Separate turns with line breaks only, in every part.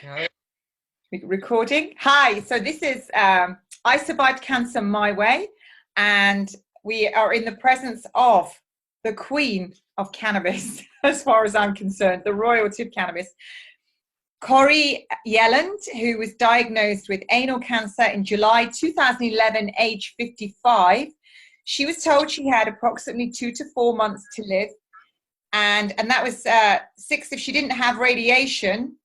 Yeah.
Recording. Hi, so this is I Survived Cancer My Way, and we are in the presence of the queen of cannabis, as far as I'm concerned, the royalty of cannabis, Corrie Yelland, who was diagnosed with anal cancer in July 2011, age 55. She was told she had approximately 2 to 4 months to live, and that was six if she didn't have radiation.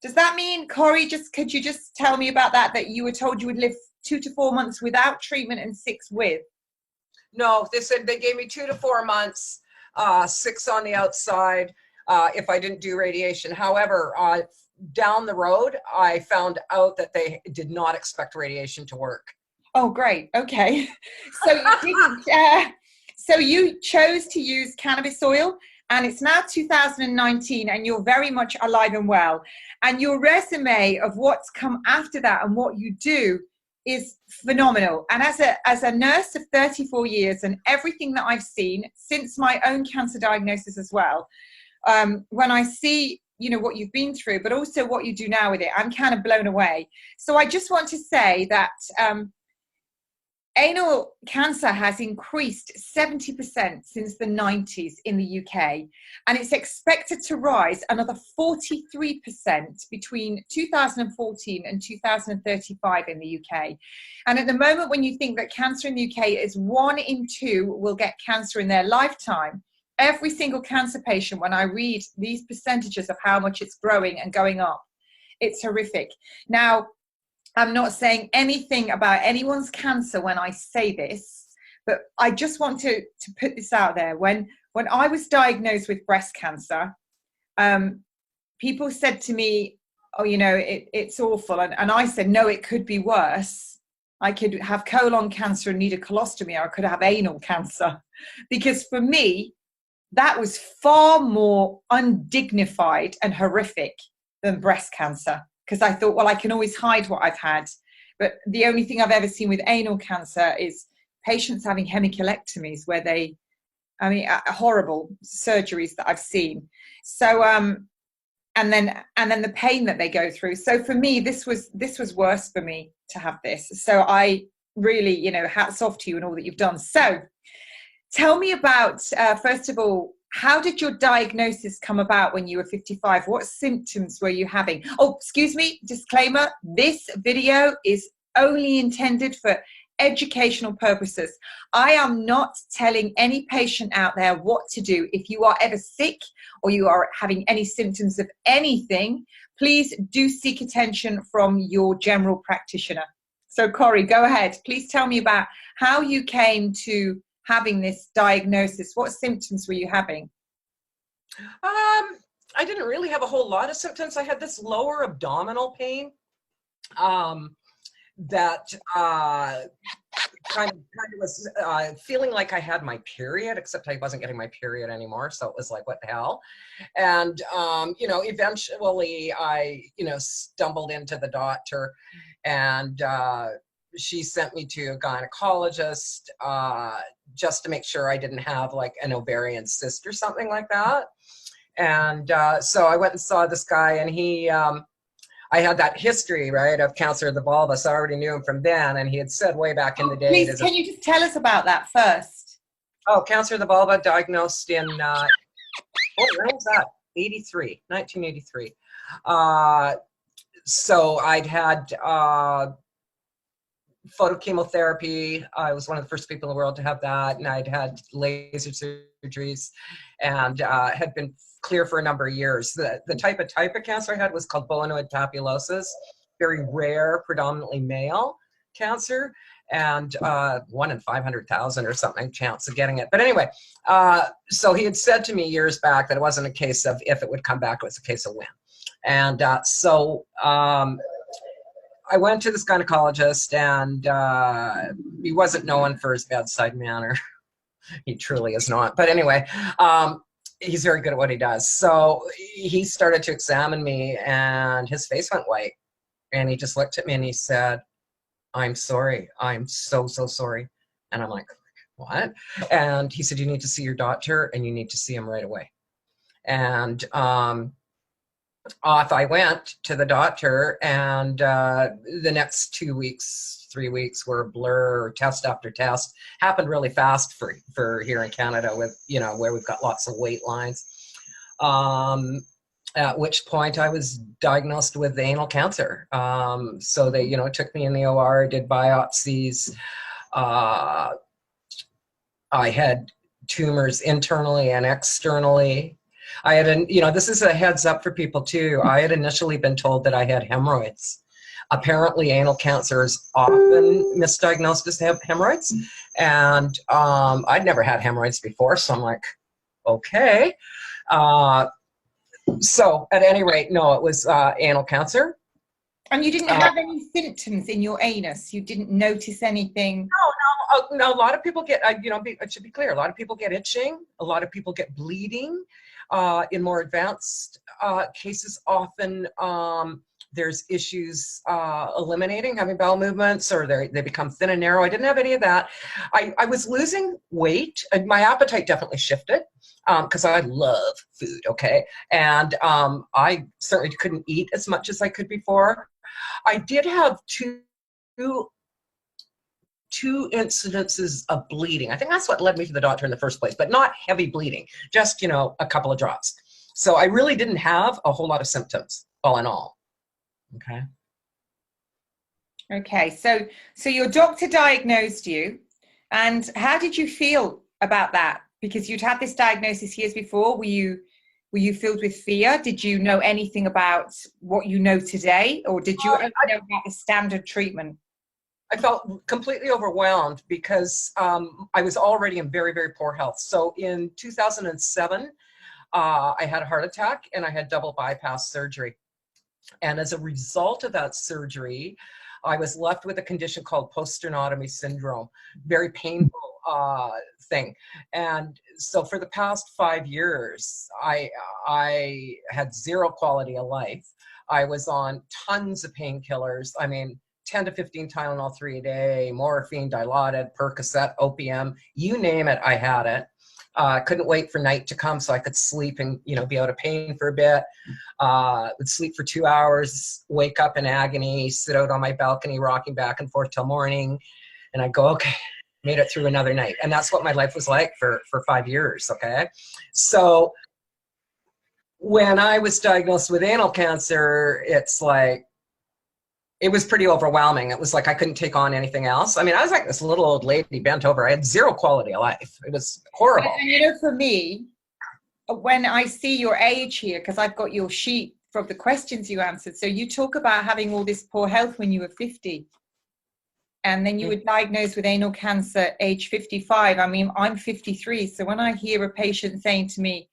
Does that mean, Corrie, could you just tell me about that you were told you would live 2 to 4 months without treatment and six with?
No, they said they gave me 2 to 4 months, 6 on the outside, if I didn't do radiation. However, down the road, I found out that they did not expect radiation to work.
Oh, great. Okay. So you didn't. So you chose to use cannabis oil, and it's now 2019, and you're very much alive and well. And your resume of what's come after that and what you do is phenomenal. And as a nurse of 34 years, and everything that I've seen since my own cancer diagnosis as well, when I see what you've been through, but also what you do now with it, I'm kind of blown away. So I just want to say that anal cancer has increased 70% since the 90s in the UK, and it's expected to rise another 43% between 2014 and 2035 in the UK. And at the moment, when you think that cancer in the UK is 1 in 2 will get cancer in their lifetime, every single cancer patient, when I read these percentages of how much it's growing and going up, it's horrific. Now, I'm not saying anything about anyone's cancer when I say this, but I just want to put this out there. When I was diagnosed with breast cancer, people said to me, oh, it's awful. And I said, no, it could be worse. I could have colon cancer and need a colostomy, or I could have anal cancer. Because for me, that was far more undignified and horrific than breast cancer. Because I thought, well, I can always hide what I've had. But the only thing I've ever seen with anal cancer is patients having hemicolectomies where horrible surgeries that I've seen. So, and then the pain that they go through. So for me, this was worse for me to have this. So I really, hats off to you and all that you've done. So tell me about, first of all, how did your diagnosis come about when you were 55? What symptoms were you having? Oh, excuse me, disclaimer, this video is only intended for educational purposes. I am not telling any patient out there what to do. If you are ever sick or you are having any symptoms of anything, please do seek attention from your general practitioner. So Corrie, go ahead. Please tell me about how you came to having this diagnosis. What symptoms were you having?
I didn't really have a whole lot of symptoms. I had this lower abdominal pain that kind of was feeling like I had my period, except I wasn't getting my period anymore. So it was like, what the hell? And, eventually I, stumbled into the doctor, and she sent me to a gynecologist just to make sure I didn't have like an ovarian cyst or something like that. And so I went and saw this guy, and he, I had that history, right, of cancer of the vulva, so I already knew him from then, and he had said way back in the day.
Please, can you just tell us about that first?
Oh, cancer of the vulva, diagnosed in, when was that? 1983. So I'd had photochemotherapy. I was one of the first people in the world to have that, and I'd had laser surgeries, and had been clear for a number of years. The type of cancer I had was called bolinoid papulosis, very rare, predominantly male cancer, and 1 in 500,000 or something chance of getting it. But anyway, so he had said to me years back that it wasn't a case of if it would come back, it was a case of when. And so I went to this gynecologist, and he wasn't known for his bedside manner. He truly is not. But anyway, he's very good at what he does. So he started to examine me, and his face went white. And he just looked at me and he said, "I'm sorry. I'm so, so sorry." And I'm like, "What?" And he said, "You need to see your doctor, and you need to see him right away." And off I went to the doctor, and the next 2 weeks, 3 weeks were a blur, test after test. Happened really fast for here in Canada, with, you know, where we've got lots of wait lines. At which point I was diagnosed with anal cancer. So they, you know, took me in the OR, did biopsies. I had tumors internally and externally. I had, you know, this is a heads up for people too. I had initially been told that I had hemorrhoids. Apparently anal cancer is often misdiagnosed as hemorrhoids. And I'd never had hemorrhoids before. So I'm like, okay. So at any rate, no, it was anal cancer.
And you didn't have any symptoms in your anus? You didn't notice anything?
No, a lot of people get, you know, it should be clear, a lot of people get itching, a lot of people get bleeding. In more advanced cases, often there's issues eliminating, having bowel movements, or they become thin and narrow. I didn't have any of that. I was losing weight. My appetite definitely shifted because I love food, okay? And I certainly couldn't eat as much as I could before. I did have two incidences of bleeding. I think that's what led me to the doctor in the first place, but not heavy bleeding, just, you know, a couple of drops. So I really didn't have a whole lot of symptoms, all in all. Okay.
Okay, so your doctor diagnosed you, and how did you feel about that? Because you'd had this diagnosis years before. Were you filled with fear? Did you know anything about what you know today, or did you only know about the standard treatment?
I felt completely overwhelmed because I was already in very, very poor health. So in 2007, I had a heart attack and I had double bypass surgery. And as a result of that surgery, I was left with a condition called post-sternotomy syndrome, very painful thing. And so for the past 5 years, I had zero quality of life. I was on tons of painkillers. I mean, 10 to 15 Tylenol 3 a day, morphine, Dilaudid, Percocet, opium, you name it, I had it. Couldn't wait for night to come so I could sleep and, you know, be out of pain for a bit. Would sleep for 2 hours, wake up in agony, sit out on my balcony, rocking back and forth till morning. And I'd go, okay, made it through another night. And that's what my life was like for 5 years, okay? So when I was diagnosed with anal cancer, it's like, it was pretty overwhelming. It was like I couldn't take on anything else. I mean, I was like this little old lady bent over. I had zero quality of life. It was horrible.
And you know, for me, when I see your age here, because I've got your sheet from the questions you answered. So you talk about having all this poor health when you were 50. And then you were diagnosed with anal cancer age 55. I mean, I'm 53. So when I hear a patient saying to me,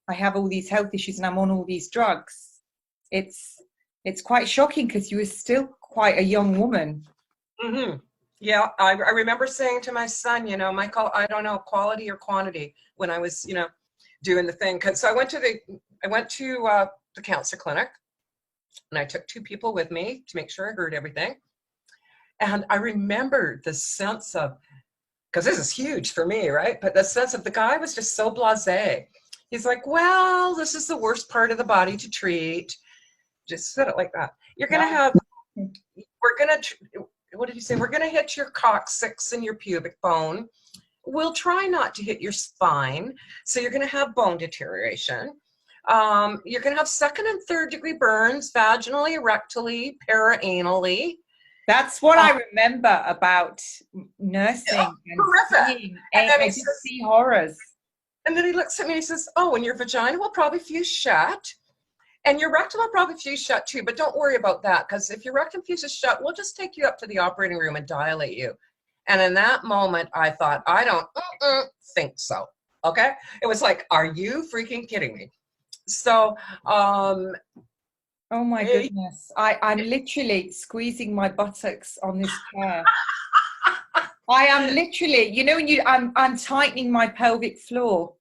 I have all these health issues and I'm on all these drugs, it's quite shocking because you were still quite a young woman.
Mm-hmm. Yeah, I remember saying to my son, you know, Michael, I don't know, quality or quantity, when I was, you know, doing the thing. So I went to the cancer clinic, and I took 2 people with me to make sure I heard everything. And I remember the sense of, because this is huge for me, right? But the sense of the guy was just so blasé. He's like, well, this is the worst part of the body to treat. Just said it like that. You're going to have, what did you say? We're going to hit your coccyx and your pubic bone. We'll try not to hit your spine. So you're going to have bone deterioration. You're going to have 2nd and 3rd degree burns, vaginally, rectally, paraanally.
That's what I remember about nursing and see horrors.
And then he looks at me and he says, oh, and your vagina will probably fuse shut. And your rectum will probably fuse shut too, but don't worry about that, because if your rectum fuses shut, we'll just take you up to the operating room and dilate you. And in that moment, I thought, I don't think so. Okay? It was like, are you freaking kidding me? So,
oh my goodness. I'm literally squeezing my buttocks on this chair. I am literally, you know, I'm tightening my pelvic floor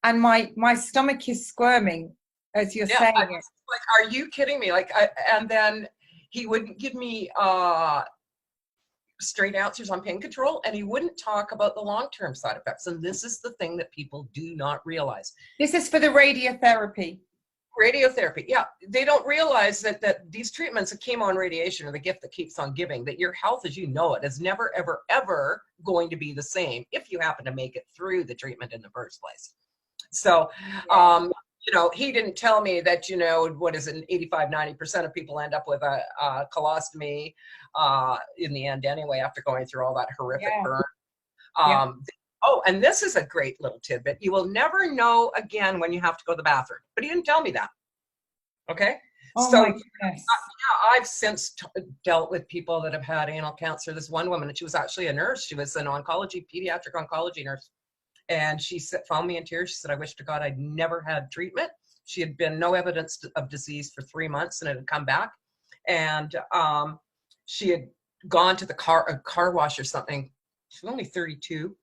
and my stomach is squirming as you're saying it.
Like, are you kidding me? Like, and then he wouldn't give me straight answers on pain control, and he wouldn't talk about the long-term side effects. And this is the thing that people do not realize.
This is for the radiotherapy.
Radiotherapy, yeah. They don't realize that these treatments of chemo and radiation are the gift that keeps on giving, that your health as you know it is never, ever, ever going to be the same if you happen to make it through the treatment in the first place. So, you know, he didn't tell me that, you know, what is it, 85–90% of people end up with a colostomy in the end anyway, after going through all that horrific burn. Oh, and this is a great little tidbit. You will never know again when you have to go to the bathroom. But he didn't tell me that. Okay?
Oh
so
my goodness.
I've since dealt with people that have had anal cancer. This one woman, and she was actually a nurse. She was an oncology, pediatric oncology nurse. And she found me in tears. She said, I wish to God I'd never had treatment. She had been no evidence of disease for 3 months, and it had come back. And she had gone to the car wash or something. She was only 32.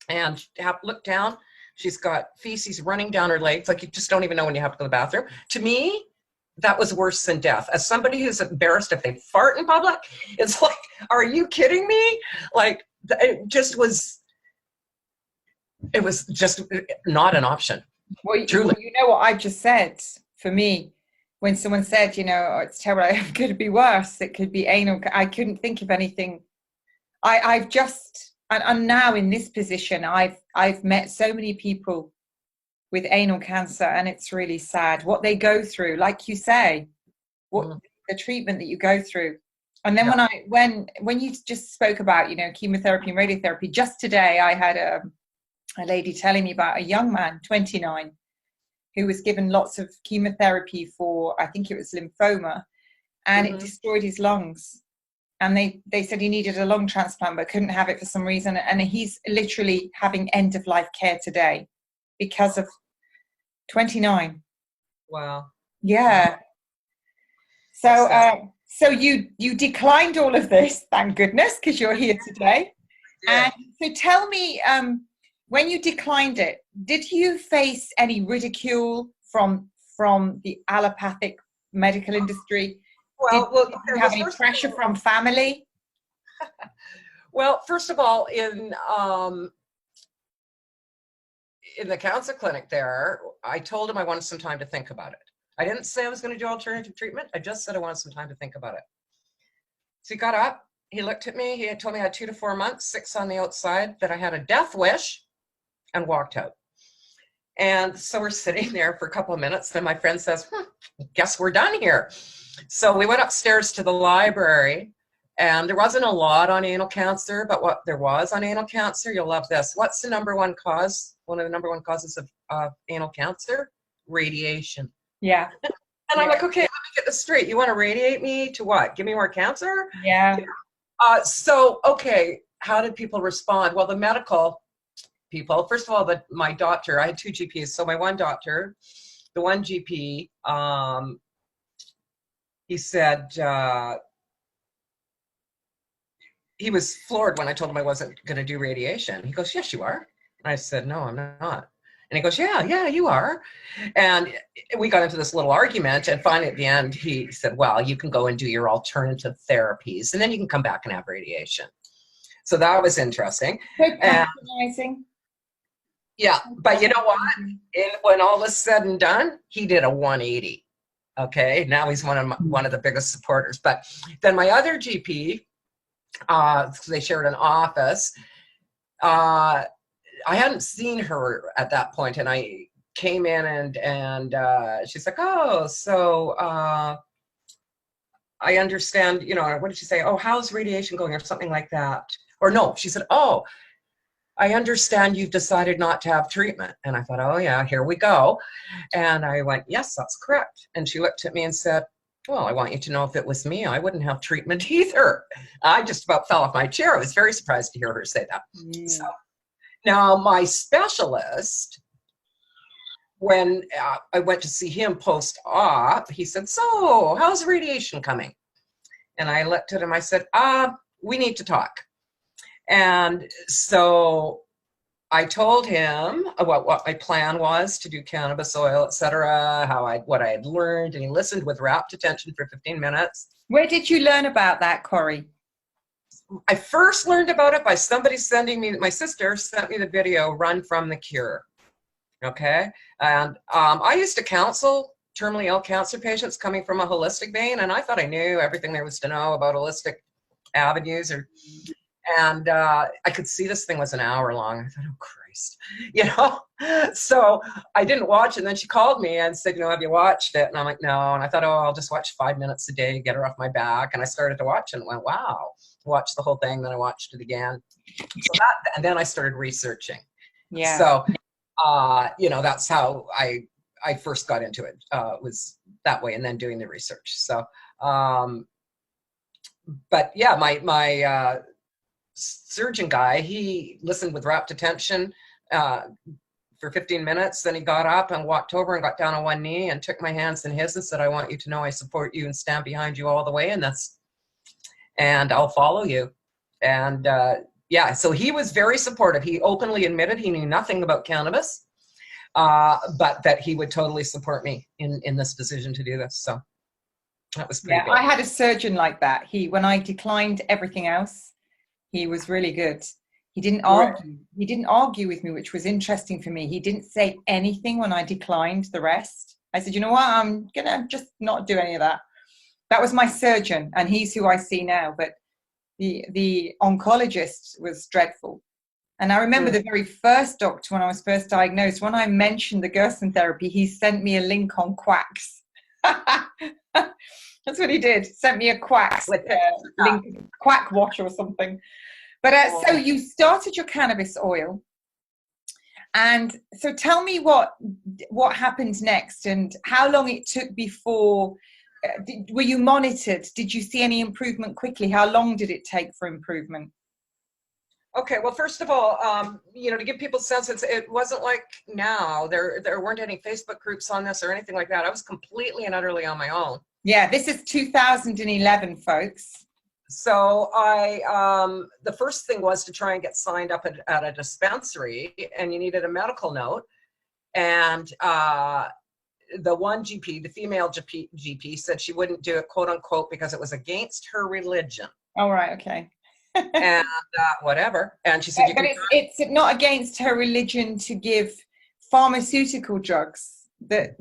And looked down, she's got feces running down her legs, like you just don't even know when you have to go to the bathroom. To me, that was worse than death. As somebody who's embarrassed if they fart in public, it's like, are you kidding me? Like, it was just not an option.
Well,
truly.
You know what I just said for me, when someone said, you know, oh, it's terrible, it could be worse, it could be anal, I couldn't think of anything. I've just, and now in this position, I've met so many people with anal cancer, and it's really sad what they go through. Like you say, what the treatment that you go through. And then when you just spoke about, you know, chemotherapy and radiotherapy, just today I had a lady telling me about a young man, 29, who was given lots of chemotherapy for, I think it was lymphoma, and it destroyed his lungs. And they said he needed a lung transplant but couldn't have it for some reason. And he's literally having end-of-life care today because of 29.
Wow.
Yeah. So so you declined all of this, thank goodness, because you're here today.
Yeah.
And so tell me, when you declined it, did you face any ridicule from the allopathic medical industry? Did you have any pressure from family?
Well, first of all, in the cancer clinic there, I told him I wanted some time to think about it. I didn't say I was going to do alternative treatment. I just said I wanted some time to think about it. So he got up, he looked at me, he had told me I had 2 to 4 months, 6 on the outside, that I had a death wish, and walked out. And so we're sitting there for a couple of minutes. Then my friend says, guess we're done here. So we went upstairs to the library, and there wasn't a lot on anal cancer, but what there was on anal cancer, you'll love this. What's the number one cause? One of the number one causes of anal cancer? Radiation.
Yeah.
And I'm like, okay, let me get this straight. You want to radiate me to what? Give me more cancer?
Yeah.
So, okay, how did people respond? Well, the medical people, first of all, my doctor, I had 2 GPs. So my one doctor, the one GP, he said, he was floored when I told him I wasn't going to do radiation. He goes, yes, you are. And I said, no, I'm not. And he goes, yeah, you are. And we got into this little argument, and finally at the end, he said, well, you can go and do your alternative therapies, and then you can come back and have radiation. So that was interesting.
Amazing.
Yeah, but you know what? When all was said and done, he did a 180. Okay, now he's one of the biggest supporters. But then my other GP, they shared an office. I hadn't seen her at that point, and I came in and she's like, oh, so I understand, you know, what did she say? Oh, how's radiation going, or something like that? Or no, she said, oh, I understand you've decided not to have treatment. And I thought, oh yeah, here we go. And I went, yes, that's correct. And she looked at me and said, well, I want you to know if it was me, I wouldn't have treatment either. I just about fell off my chair. I was very surprised to hear her say that.
Yeah.
So now my specialist, when I went to see him post-op, he said, so how's radiation coming? And I looked at him, I said, we need to talk. And so I told him what my plan was to do cannabis oil, etc., what I had learned, and he listened with rapt attention for 15 minutes.
Where did you learn about that, Corrie?
I first learned about it by somebody sending me, my sister sent me the video, Run from the Cure. Okay. And I used to counsel terminally ill cancer patients coming from a holistic vein, and I thought I knew everything there was to know about holistic avenues. And I could see this thing was an hour long. I thought, oh Christ, you know. So I didn't watch it. And then she called me and said, you know, have you watched it? And I'm like, no. And I thought, oh, I'll just watch 5 minutes a day, get her off my back. And I started to watch and went, wow. Watched the whole thing. Then I watched it again. And then I started researching.
Yeah.
So, you know, that's how I first got into it, was that way, and then doing the research. So, but yeah, my surgeon guy, he listened with rapt attention for 15 minutes. Then he got up and walked over and got down on one knee and took my hands in his and said, I want you to know I support you and stand behind you all the way, and I'll follow you. And yeah, so he was very supportive. He openly admitted he knew nothing about cannabis, but that he would totally support me in this decision to do this. So that was pretty good.
I had a surgeon like that. When I declined everything else, he was really good. He didn't argue. He didn't argue with me, which was interesting for me. He didn't say anything when I declined the rest. I said, you know what? I'm going to just not do any of that. That was my surgeon, and he's who I see now. But the oncologist was dreadful. And I remember the very first doctor when I was first diagnosed, when I mentioned the Gerson therapy, he sent me a link on Quacks. That's what he did. Sent me a Quacks link, Quack Watch or something. But so you started your cannabis oil, and so tell me what happened next and how long it took before. Were you monitored? Did you see any improvement quickly? How long did it take for improvement?
Okay, well, first of all, you know, to give people a sense, it wasn't like now. There weren't any Facebook groups on this or anything like that. I was completely and utterly on my own.
Yeah, this is 2011, folks.
So the first thing was to try and get signed up at a dispensary, and you needed a medical note. And the one GP, the female GP, said she wouldn't do it, quote unquote, because it was against her religion.
Oh, right, okay.
And whatever. And she said,
but it's not against her religion to give pharmaceutical drugs that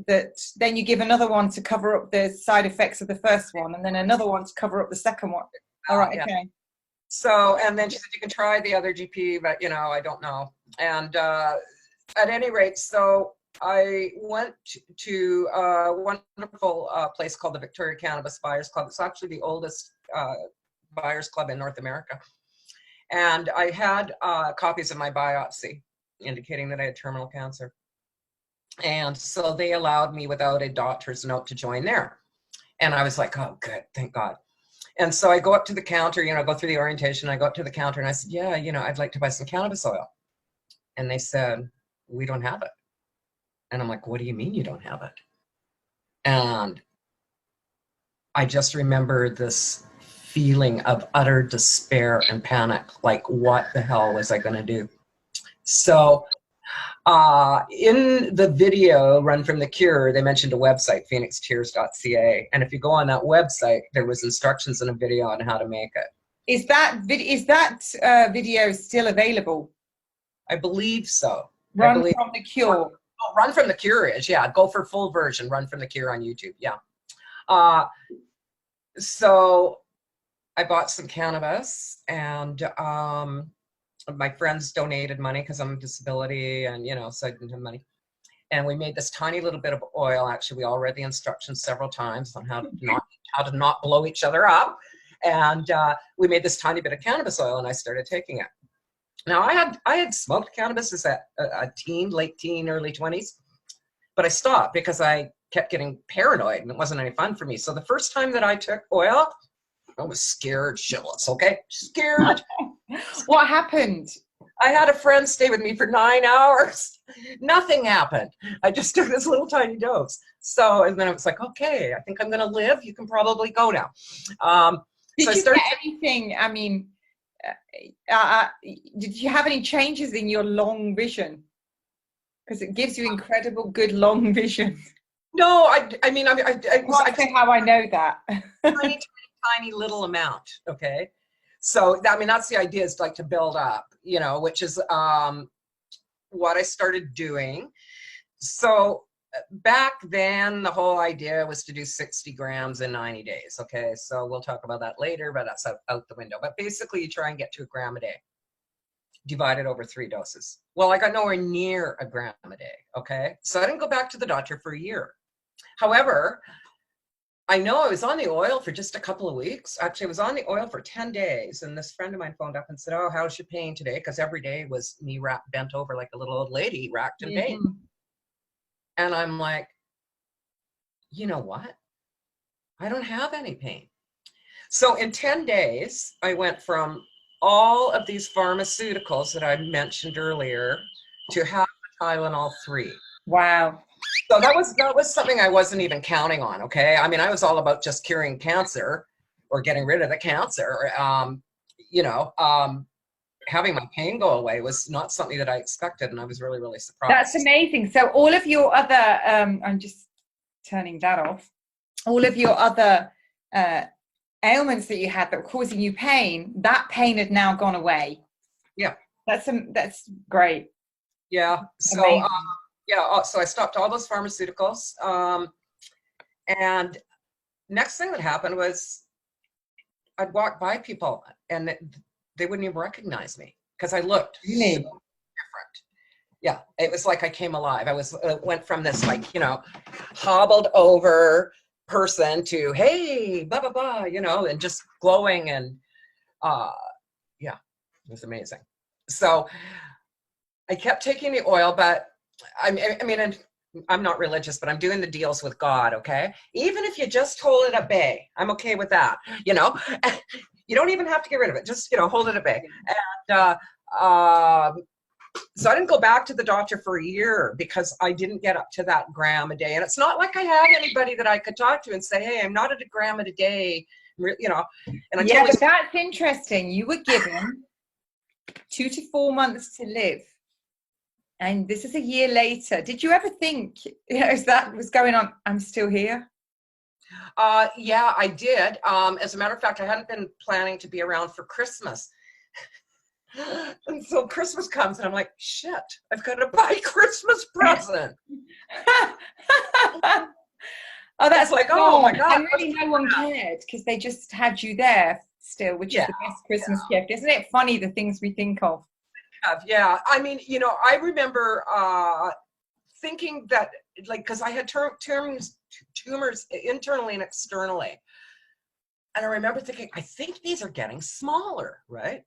then you give another one to cover up the side effects of the first one, and then another one to cover up the second one. All right,
yeah.
okay.
So, and then she said, you can try the other GP, but, you know, I don't know. And at any rate, so I went to a wonderful place called the Victoria Cannabis Buyers Club. It's actually the oldest buyers club in North America. And I had copies of my biopsy indicating that I had terminal cancer. And so they allowed me without a doctor's note to join there. And I was like, oh, good, thank God. And so I go up to the counter, you know, go through the orientation. I go up to the counter and I said, yeah, you know, I'd like to buy some cannabis oil. And they said, we don't have it. And I'm like, what do you mean you don't have it? And I just remember this feeling of utter despair and panic. Like, what the hell was I going to do? So in the video, Run From the Cure, they mentioned a website, phoenixtears.ca. And if you go on that website, there was instructions and a video on how to make it.
Is that video still available?
I believe so.
Run From the Cure.
Oh, Run From the Cure is, yeah. Go for full version, Run From the Cure on YouTube, yeah. So I bought some cannabis, and my friends donated money because I'm a disability, and, you know, so I didn't have money. And we made this tiny little bit of oil. Actually, we all read the instructions several times on how to not blow each other up. And we made this tiny bit of cannabis oil, and I started taking it. Now, I had smoked cannabis as a teen, late teen, early 20s, but I stopped because I kept getting paranoid, and it wasn't any fun for me. So the first time that I took oil, I was scared shitless, okay? Scared.
What happened?
I had a friend stay with me for 9 hours. Nothing happened. I just took this little tiny dose. So, and then I was like, okay, I think I'm going to live. You can probably go now.
Did you get anything, I mean, did you have any changes in your long vision? Because it gives you incredible good long vision.
No, I mean, I
say how I know that.
tiny little amount, okay? So, I mean, that's the idea, is like to build up, you know, which is what I started doing. So back then, the whole idea was to do 60 grams in 90 days. Okay, so we'll talk about that later, but that's out the window. But basically, you try and get to a gram a day, divided over 3 doses. Well, I got nowhere near a gram a day. Okay, so I didn't go back to the doctor for a year. However, I know I was on the oil for just a couple of weeks. Actually, I was on the oil for 10 days. And this friend of mine phoned up and said, oh, how's your pain today? Because every day was me bent over like a little old lady, racked in pain.
Mm-hmm.
And I'm like, you know what? I don't have any pain. So in 10 days, I went from all of these pharmaceuticals that I mentioned earlier to half the Tylenol 3.
Wow.
So that was something I wasn't even counting on. Okay, I mean, I was all about just curing cancer or getting rid of the cancer. Having my pain go away was not something that I expected, and I was really, really surprised.
That's amazing. So all of your other, I'm just turning that off. All of your other ailments that you had that were causing you pain, that pain had now gone away.
Yeah,
that's great.
Yeah. So. So I stopped all those pharmaceuticals. And next thing that happened was I'd walk by people and they wouldn't even recognize me because I looked
really
so different. Yeah, it was like I came alive. I went from this hobbled over person to, hey, blah, blah, blah, and just glowing. And it was amazing. So I kept taking the oil, but I mean, I'm not religious, but I'm doing the deals with God, okay? Even if you just hold it at bay, I'm okay with that, You don't even have to get rid of it. Just, hold it at bay. And so I didn't go back to the doctor for a year because I didn't get up to that gram a day. And it's not like I had anybody that I could talk to and say, hey, I'm not at a gram a day, And
but that's interesting. You were given 2 to 4 months to live. And this is a year later. Did you ever think, as that was going on, I'm still here?
Yeah, I did. As a matter of fact, I hadn't been planning to be around for Christmas. And so Christmas comes and I'm like, shit, I've got to buy Christmas present.
Oh, that's
like, oh my God.
And really no one cared because they just had you there still, which is the best Christmas gift. Isn't it funny, the things we think of?
Yeah, I mean, I remember thinking that, because I had tumors internally and externally. And I remember thinking, I think these are getting smaller, right?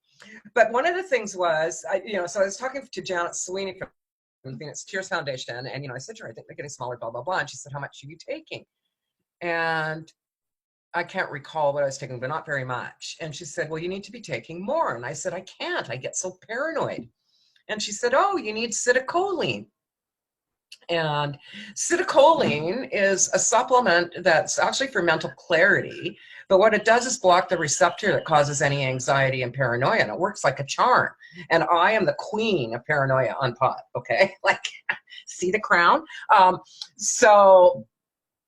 But one of the things was, so I was talking to Janet Sweeney from the Phoenix Tears Foundation, and, I said to her, I think they're getting smaller, blah, blah, blah. And she said, how much are you taking? And I can't recall what I was taking, but not very much. And she said, well, you need to be taking more. And I said, I can't. I get so paranoid. And she said, oh, you need citicoline. And citicoline is a supplement that's actually for mental clarity. But what it does is block the receptor that causes any anxiety and paranoia. And it works like a charm. And I am the queen of paranoia on pot. Okay. See the crown?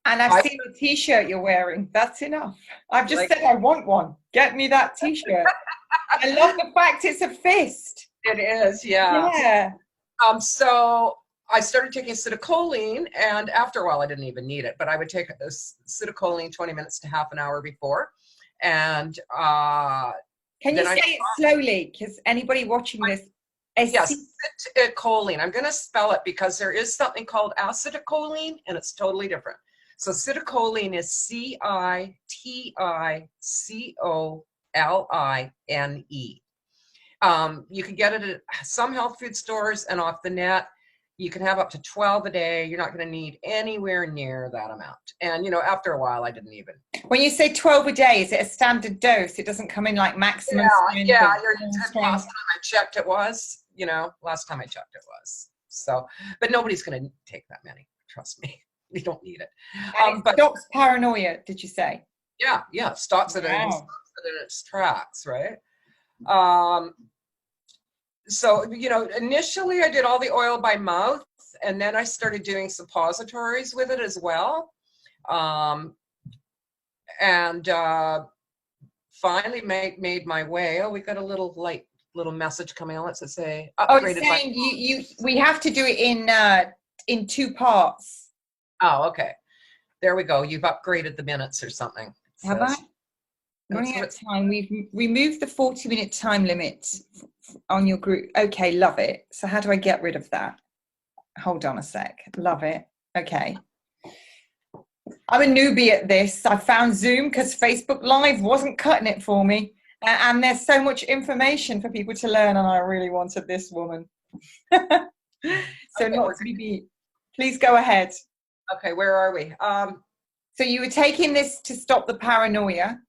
And I've seen the t-shirt you're wearing. That's enough. I've just said I want one. Get me that t-shirt. I love the fact it's a fist.
It is, yeah.
Yeah.
So I started taking citicoline, and after a while, I didn't even need it. But I would take citicoline 20 minutes to half an hour before. And
can you say it slowly? Because anybody watching this,
yes, citicoline. I'm going to spell it because there is something called acetylcholine, and it's totally different. So citicoline is CITICOLINE. You can get it at some health food stores and off the net. You can have up to 12 a day. You're not going to need anywhere near that amount. And, after a while, I didn't even. When
you say 12 a day, is it a standard dose? It doesn't come in like maximum?
Yeah. Last time I checked, it was. Last time I checked, it was. So, but nobody's going to take that many. Trust me. You don't need it.
And it stops paranoia, did you say?
Yeah. Stops it in its tracks, right? So, initially I did all the oil by mouth, and then I started doing suppositories with it as well. Finally made my way. Oh, we got a little message coming on. Let's say upgraded.
It's saying we have to do it in 2 parts.
Oh, okay. There we go. You've upgraded the minutes or something.
Have I?
Says.
Running out of time. We've removed the 40-minute time limit on your group. Okay, love it. So how do I get rid of that? Hold on a sec. Love it. Okay. I'm a newbie at this. I found Zoom because Facebook Live wasn't cutting it for me. And there's so much information for people to learn, and I really wanted this woman. So
okay,
not to be beat. Please go ahead.
Okay, where are we?
So you were taking this to stop the paranoia.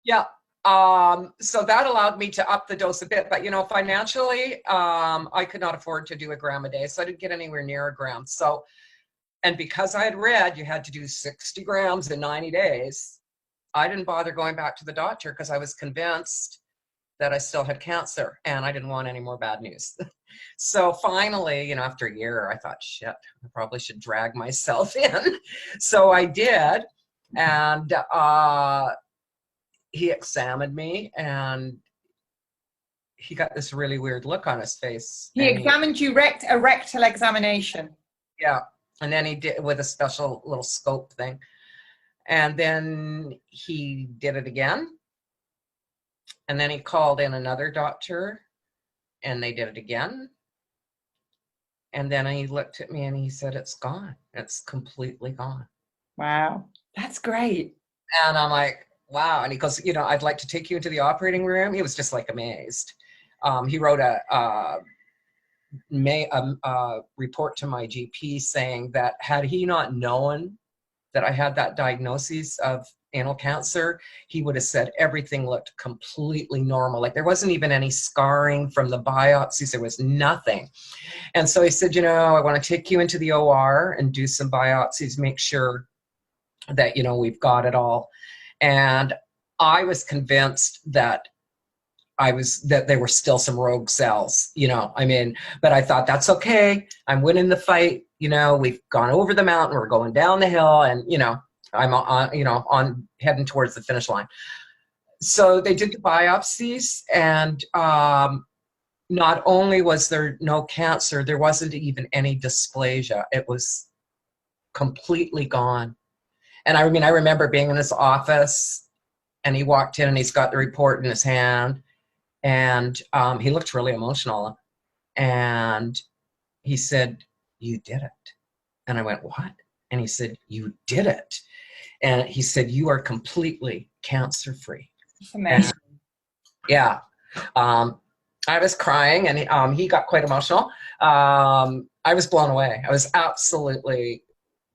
Yeah. So that allowed me to up the dose a bit, but financially, I could not afford to do a gram a day, so I didn't get anywhere near a gram. So, and because I had read you had to do 60 grams in 90 days, I didn't bother going back to the doctor because I was convinced that I still had cancer and I didn't want any more bad news. So finally, after a year, I thought, shit, I probably should drag myself in. So I did, and he examined me, and he got this really weird look on his face.
He examined you, a rectal examination.
Yeah, and then he did with a special little scope thing. And then he did it again. And then he called in another doctor, and they did it again. And then he looked at me and he said, it's gone. It's completely gone.
Wow, that's great.
And I'm like, wow. And he goes, I'd like to take you into the operating room. He was just like amazed. He wrote a report to my GP saying that had he not known that I had that diagnosis of anal cancer, he would have said everything looked completely normal. Like there wasn't even any scarring from the biopsies. There was nothing. And so he said, I want to take you into the OR and do some biopsies, make sure that, we've got it all. And I was convinced that there were still some rogue cells, but I thought that's okay. I'm winning the fight. We've gone over the mountain, we're going down the hill, and, I'm on heading towards the finish line. So they did the biopsies, and not only was there no cancer, there wasn't even any dysplasia. It was completely gone. And I remember being in his office, and he walked in and he's got the report in his hand, and he looked really emotional, and he said, you did it. And I went, what? And he said, you did it. And he said, you are completely cancer-free.
Amazing.
And, yeah. I was crying, and he got quite emotional. I was blown away. I was absolutely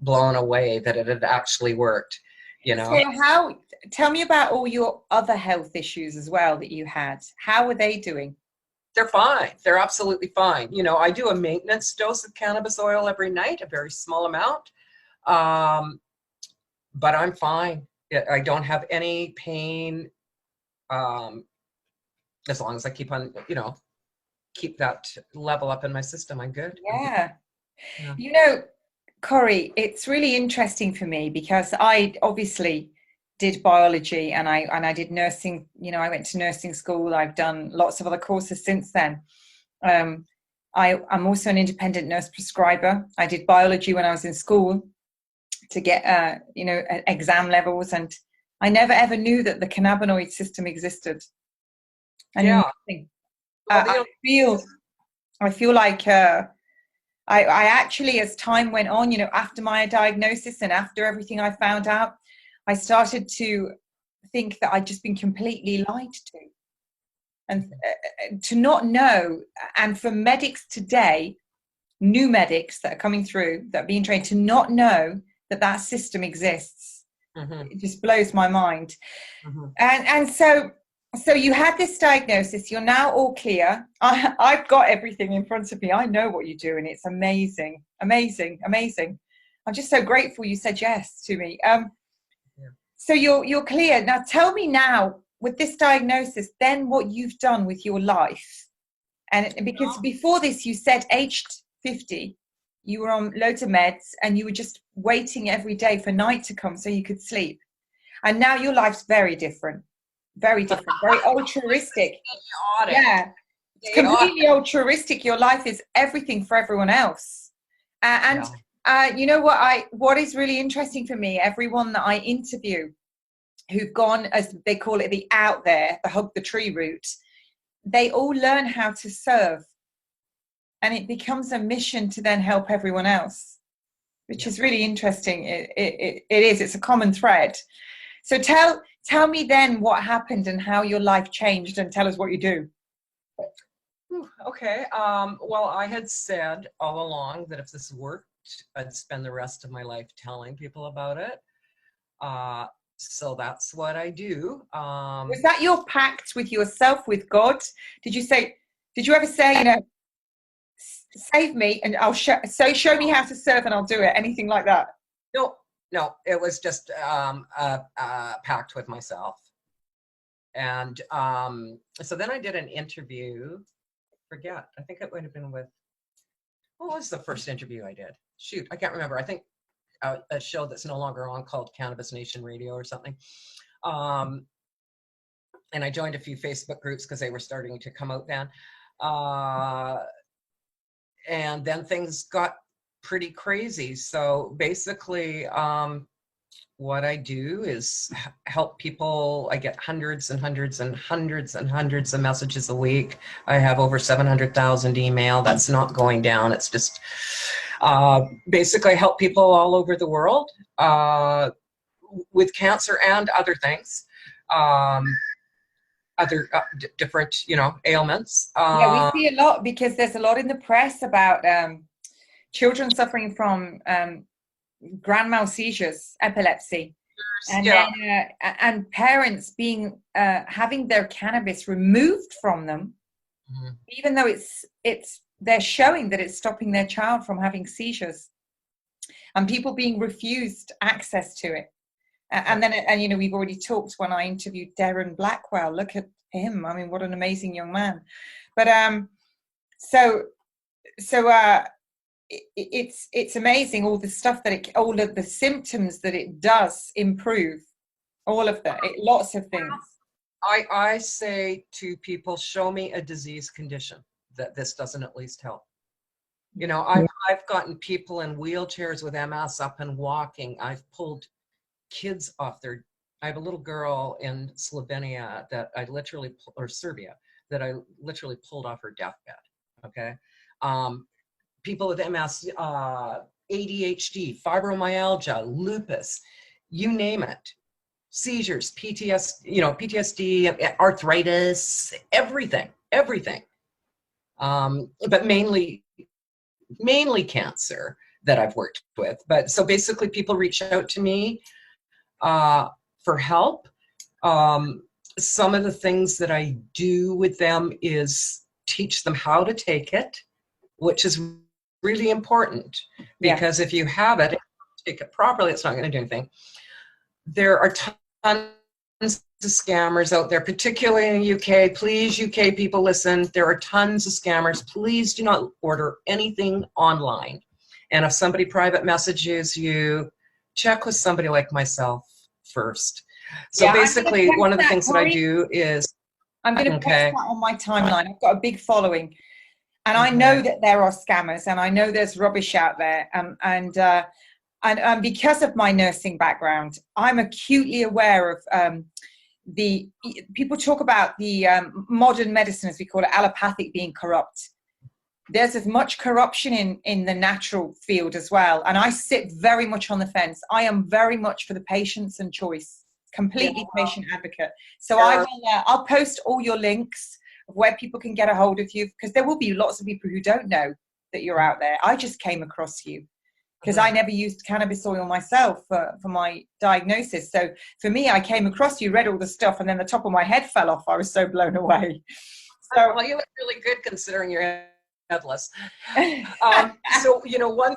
blown away that it had actually worked.
So tell me about all your other health issues as well that you had. How were they doing?
They're fine. They're absolutely fine. I do a maintenance dose of cannabis oil every night, a very small amount. But I'm fine. I don't have any pain. As long as I keep on, keep that level up in my system, I'm good.
Yeah. Yeah. Corrie, it's really interesting for me because I obviously did biology and I did nursing. I went to nursing school. I've done lots of other courses since then. I'm also an independent nurse prescriber. I did biology when I was in school to get, exam levels, and I never ever knew that the cannabinoid system existed. And
yeah.
I feel like I actually, as time went on, after my diagnosis and after everything I found out, I started to think that I'd just been completely lied to. And to not know, and for medics today, new medics that are coming through, that are being trained, to not know that system exists, it just blows my mind. And so you had this diagnosis, you're now all clear. I've got everything in front of me. I know what you do, and it's amazing, amazing, amazing. I'm just so grateful you said yes to me. So you're clear. Now tell me now, with this diagnosis, then what you've done with your life. And because before this, you said aged 50, you were on loads of meds and you were just waiting every day for night to come so you could sleep. And now your life's very different. Very different, very altruistic. Yeah, it's completely altruistic. Your life is everything for everyone else. And You know what is really interesting for me, everyone that I interview who've gone, as they call it, the out there, the hug the tree route, they all learn how to serve. And it becomes a mission to then help everyone else, which is really interesting. It's a common thread. So tell me then what happened and how your life changed, and tell us what you do.
Okay. Well, I had said all along that if this worked, I'd spend the rest of my life telling people about it. So that's what I do.
Was that your pact with yourself, with God? Did you ever say, save me and I'll show me how to serve and I'll do it? Anything like that?
No, it was just a pact with myself. And so then I did an interview. Forget, I think it would have been with, what was the first interview I did? Shoot, I can't remember. I think a show that's no longer on called Cannabis Nation Radio or something. And I joined a few Facebook groups because they were starting to come out then. And then things got pretty crazy. So basically, what I do is help people. I get hundreds and hundreds and hundreds and hundreds of messages a week. I have over 700,000 email. That's not going down. It's just basically help people all over the world with cancer and other things, other different, ailments.
Yeah, we see a lot because there's a lot in the press about children suffering from grand mal seizures, epilepsy, and then and parents being having their cannabis removed from them, even though they're showing that it's stopping their child from having seizures, and people being refused access to it. And then we've already talked when I interviewed Darren Blackwell. Look at him. I mean, what an amazing young man. But it's amazing all the stuff that all of the symptoms that it does improve, all of that, lots of things.
I say to people, show me a disease condition that this doesn't at least help. I've gotten people in wheelchairs with MS up and walking. I've pulled kids off I have a little girl in Slovenia that or Serbia, that I literally pulled off her deathbed. Okay. People with MS, ADHD, fibromyalgia, lupus, you name it, seizures, PTSD, arthritis, everything. But mainly cancer that I've worked with. But so basically people reach out to me for help. Some of the things that I do with them is teach them how to take it, which is really important, because if you have it and take it properly, it's not going to do anything. There are tons of scammers out there, particularly in the UK. Please, UK people, listen. There are tons of scammers. Please do not order anything online. And if somebody private messages you, check with somebody like myself first. So basically, one of the things that I do is
I'm going to post that on my timeline. I've got a big following. And I know that there are scammers, and I know there's rubbish out there. And because of my nursing background, I'm acutely aware of people talk about the modern medicine, as we call it, allopathic, being corrupt. There's as much corruption in the natural field as well. And I sit very much on the fence. I am very much for the patients and choice, completely patient advocate. So I'll post all your links of where people can get a hold of you, because there will be lots of people who don't know that you're out there. I just came across you because I never used cannabis oil myself for my diagnosis. So for me, I came across you, read all the stuff, and then the top of my head fell off. I was so blown away. So,
well, you look really good considering you're headless. So, one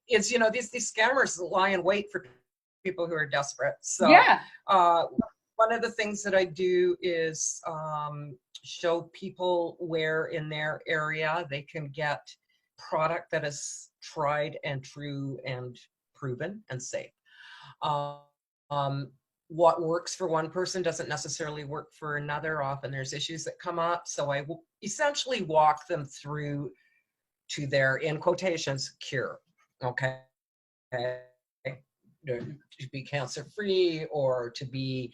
is, these scammers lie in wait for people who are desperate. So one of the things that I do is show people where in their area they can get product that is tried and true and proven and safe. What works for one person doesn't necessarily work for another. Often there's issues that come up. So I will essentially walk them through to their, in quotations, cure. Okay. to be cancer free, or to be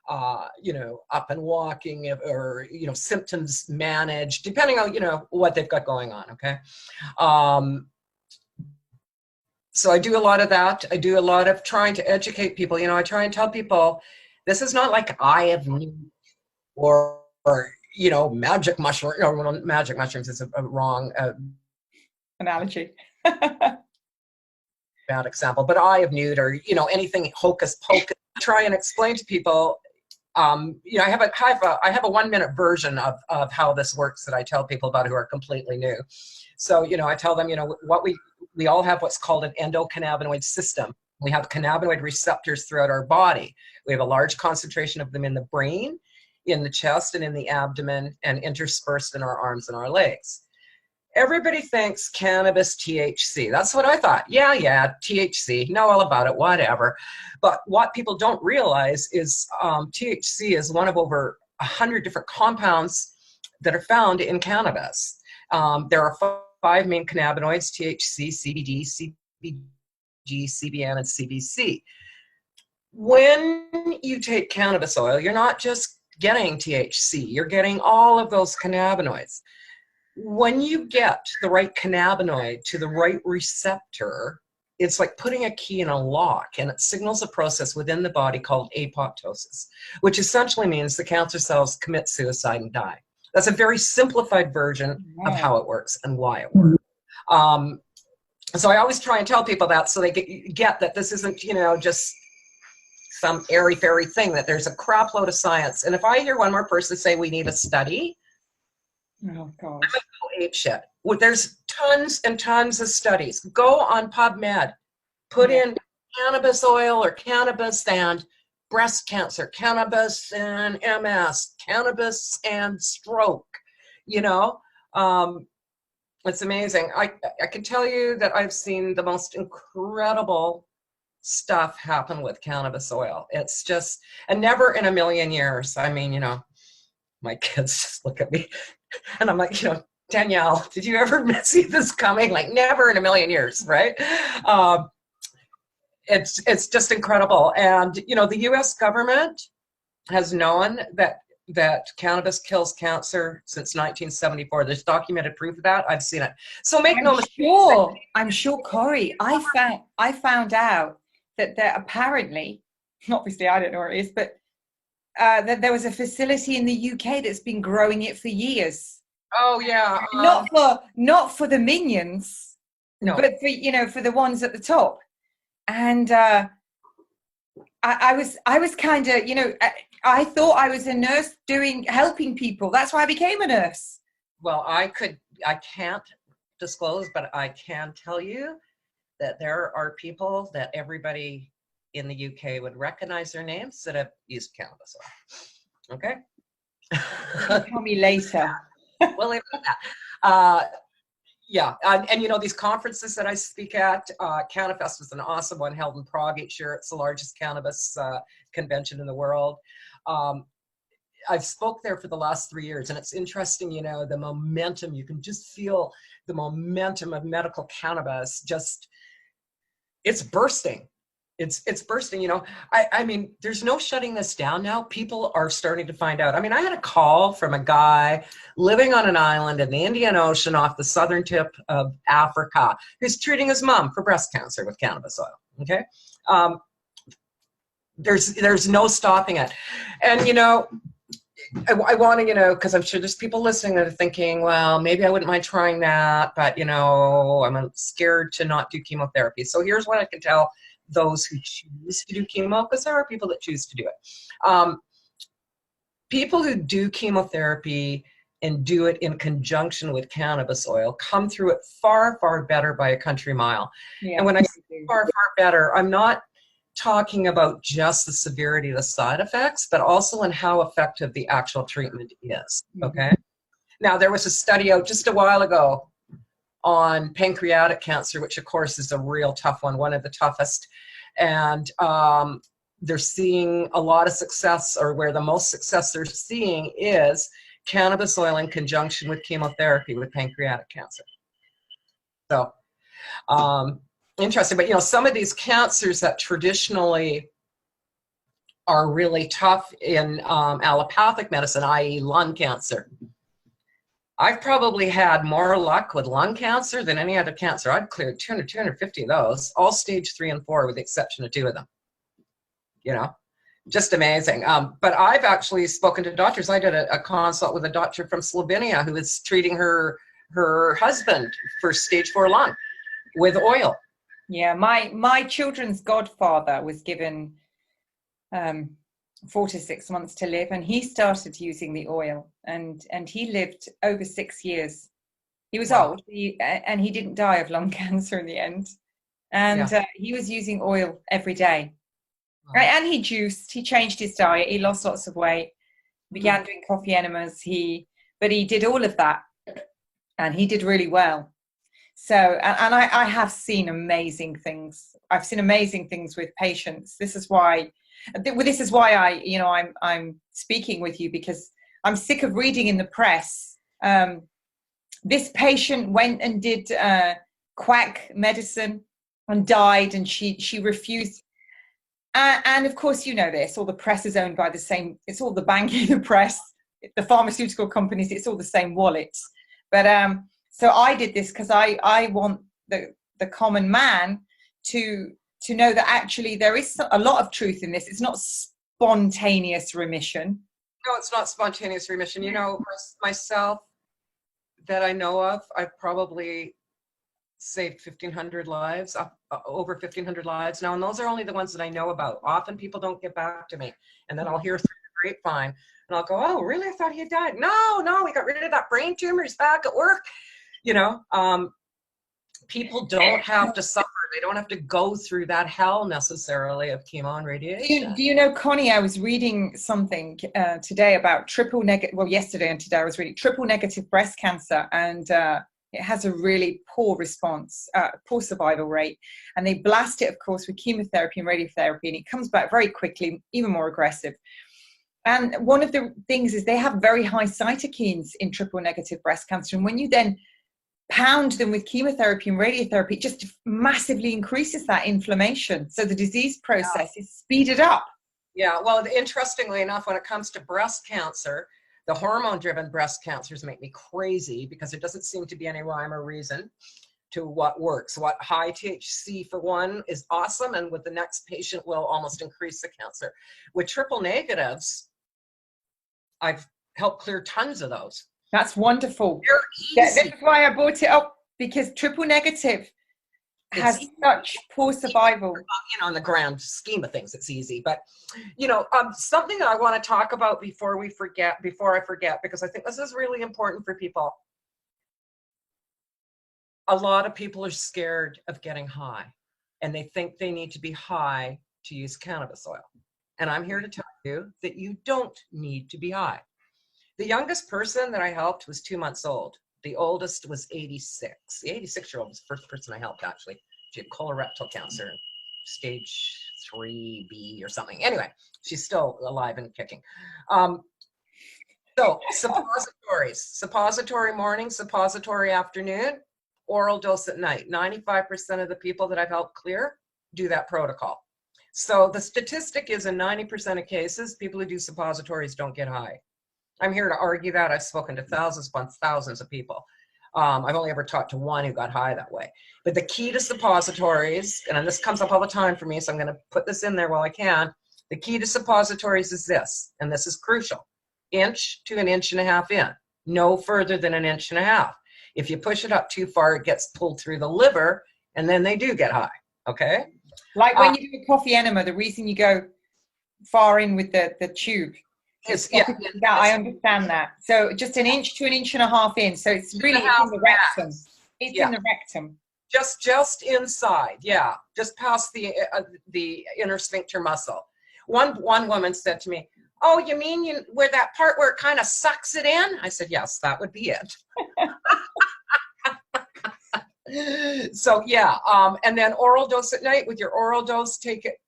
up and walking, or symptoms managed, depending on what they've got going on. Okay. So I do a lot of that. I do a lot of trying to educate people. I try and tell people, this is not like eye of newt or magic mushroom. No, well, magic mushrooms is a wrong
analogy.
Bad example, but eye of newt, or anything hocus pocus. Try and explain to people. I have a 1 minute version of how this works that I tell people about who are completely new. So I tell them what we all have what's called an endocannabinoid system. We have cannabinoid receptors throughout our body. We have a large concentration of them in the brain, in the chest, and in the abdomen, and interspersed in our arms and our legs. Everybody thinks cannabis, THC. That's what I thought. Yeah, THC, know all about it, whatever. But what people don't realize is THC is one of over 100 different compounds that are found in cannabis. There are 5 main cannabinoids: THC, CBD, CBG, CBN, and CBC. When you take cannabis oil, you're not just getting THC, you're getting all of those cannabinoids. When you get the right cannabinoid to the right receptor, it's like putting a key in a lock, and it signals a process within the body called apoptosis, which essentially means the cancer cells commit suicide and die. That's a very simplified version of how it works and why it works. So I always try and tell people that, so they get that this isn't, just some airy-fairy thing, that there's a crap load of science. And if I hear one more person say we need a study,
oh God,
I'm gonna go ape shit. Well, there's tons and tons of studies. Go on PubMed, put in cannabis oil or cannabis and breast cancer, cannabis and MS, cannabis and stroke. It's amazing. I can tell you that I've seen the most incredible stuff happen with cannabis oil. It's just, and never in a million years. I mean, my kids just look at me and I'm like, Danielle, did you ever see this coming? Like, never in a million years, right? It's just incredible. And, the US government has known that cannabis kills cancer since 1974. There's documented proof of that. I've seen it. So
I'm sure, Corey, I found out that there apparently, obviously I don't know where it is, but that there was a facility in the UK that's been growing it for years.
Oh yeah.
Not for the minions, no, but for the ones at the top. And I was kind of, I thought I was a nurse helping people. That's why I became a nurse.
Well, I can't disclose, but I can tell you that there are people that everybody in the UK would recognize their names that have used cannabis oil. Okay.
Tell me later.
We'll leave it at that. Yeah, and these conferences that I speak at, CannaFest was an awesome one held in Prague each year. It's the largest cannabis convention in the world. I've spoke there for the last 3 years, and it's interesting, the momentum. You can just feel the momentum of medical cannabis. Just, it's bursting. It's bursting. I mean, there's no shutting this down now. People are starting to find out. I mean, I had a call from a guy living on an island in the Indian Ocean off the southern tip of Africa who's treating his mom for breast cancer with cannabis oil. Okay. There's no stopping it. And, I want to, because I'm sure there's people listening that are thinking, well, maybe I wouldn't mind trying that, but, I'm scared to not do chemotherapy. So here's what I can tell those who choose to do chemo, because there are people that choose to do it. People who do chemotherapy and do it in conjunction with cannabis oil come through it far, far better by a country mile. Yeah, and when I say far, far better, I'm not talking about just the severity of the side effects, but also in how effective the actual treatment is, okay? Now, there was a study out just a while ago on pancreatic cancer, which of course is a real tough one of the toughest. And they're seeing a lot of success, or where the most success they're seeing is cannabis oil in conjunction with chemotherapy with pancreatic cancer. So, interesting. But, you know, some of these cancers that traditionally are really tough in allopathic medicine, i.e. lung cancer, I've probably had more luck with lung cancer than any other cancer. I've cleared 200, 250 of those, all stage 3 and 4 with the exception of 2 of them. You know, just amazing. But I've actually spoken to doctors. I did a consult with a doctor from Slovenia who was treating her husband for stage 4 lung with oil.
Yeah, my children's godfather was given 4 to 6 months to live, and he started using the oil, and he lived over 6 years. He was
Wow.
old, and he didn't die of lung cancer in the end. And he was using oil every day.
Wow.
Right? And he juiced, he changed his diet, he lost lots of weight, began doing coffee enemas, but he did all of that, and he did really well. So, and I have seen amazing things. I've seen amazing things with patients. This is why I'm speaking with you, because I'm sick of reading in the press. This patient went and did quack medicine and died, and she refused. And of course, you know this, all the press is owned by the same, it's all the banking, the press, the pharmaceutical companies, it's all the same wallets. But so I did this because I want the common man to know that actually there is a lot of truth in this. It's not spontaneous remission.
No, it's not spontaneous remission. You know, myself, that I know of, I've probably saved 1,500 lives, over 1,500 lives now, and those are only the ones that I know about. Often people don't get back to me, and then I'll hear through the grapevine, and I'll go, "Oh, really? I thought he had died." No, we got rid of that brain tumor. He's back at work. You know, people don't have to suffer. They don't have to go through that hell necessarily of chemo and radiation.
Do you know, Connie, I was reading something today about yesterday and today I was reading triple negative breast cancer, and it has a really poor response, poor survival rate. And they blast it, of course, with chemotherapy and radiotherapy, and it comes back very quickly, even more aggressive. And one of the things is they have very high cytokines in triple negative breast cancer. And when you then pound them with chemotherapy and radiotherapy, it just massively increases that inflammation. So the disease process is speeded up.
Yeah, well, interestingly enough, when it comes to breast cancer, the hormone-driven breast cancers make me crazy because there doesn't seem to be any rhyme or reason to what works. What high THC for one is awesome, and with the next patient will almost increase the cancer. With triple negatives, I've helped clear tons of those.
That's wonderful.
They're easy.
This is why I brought it up, because triple negative has such poor survival.
You know, in the grand scheme of things, it's easy. But, you know, something that I want to talk about before I forget, because I think this is really important for people. A lot of people are scared of getting high, and they think they need to be high to use cannabis oil. And I'm here to tell you that you don't need to be high. The youngest person that I helped was 2 months old. The oldest was 86. The 86-year-old was the first person I helped, actually. She had colorectal cancer, stage 3B or something. Anyway, she's still alive and kicking. So suppositories, suppository morning, suppository afternoon, oral dose at night. 95% of the people that I've helped clear do that protocol. So the statistic is in 90% of cases, people who do suppositories don't get high. I'm here to argue that. I've spoken to thousands upon thousands of people. I've only ever talked to one who got high that way. But the key to suppositories, and this comes up all the time for me, so I'm going to put this in there while I can. The key to suppositories is this, and this is crucial. 1 to 1.5 inches in, no further than 1.5 inches. If you push it up too far, it gets pulled through the liver, and then they do get high, okay?
Like when you do a coffee enema, the reason you go far in with the tube. I understand that. So just 1 inch to 1.5 inches in. So it's really in the rectum. It's in the rectum.
Just inside, yeah. Just past the inner sphincter muscle. One woman said to me, "Oh, you mean where that part where it kind of sucks it in?" I said, "Yes, that would be it." So yeah, and then oral dose at night. With your oral dose, take it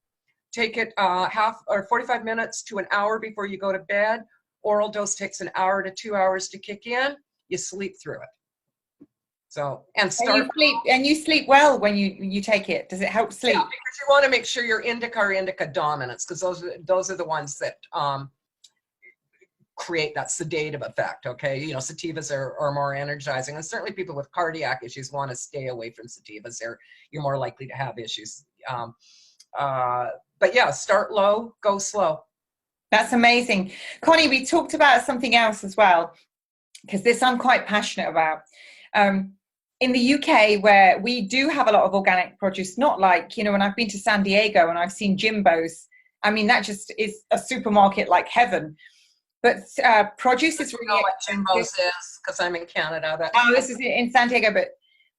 half or 45 minutes to an hour before you go to bed. Oral dose takes 1 hour to 2 hours to kick in. You sleep through it. So, and
And you sleep well when you take it. Does it help sleep?
Yeah, because you want to make sure your indica or indica dominance, because those are the ones that create that sedative effect. Okay, you know, sativas are more energizing, and certainly people with cardiac issues want to stay away from sativas. You're more likely to have issues. But yeah, start low, go slow.
That's amazing. Connie, we talked about something else as well, because this I'm quite passionate about. In the UK, where we do have a lot of organic produce, not like, you know, when I've been to San Diego and I've seen Jimbo's, I mean, that just is a supermarket like heaven. But produce is really
what Jimbo's is, because I'm in Canada.
This is in San Diego, but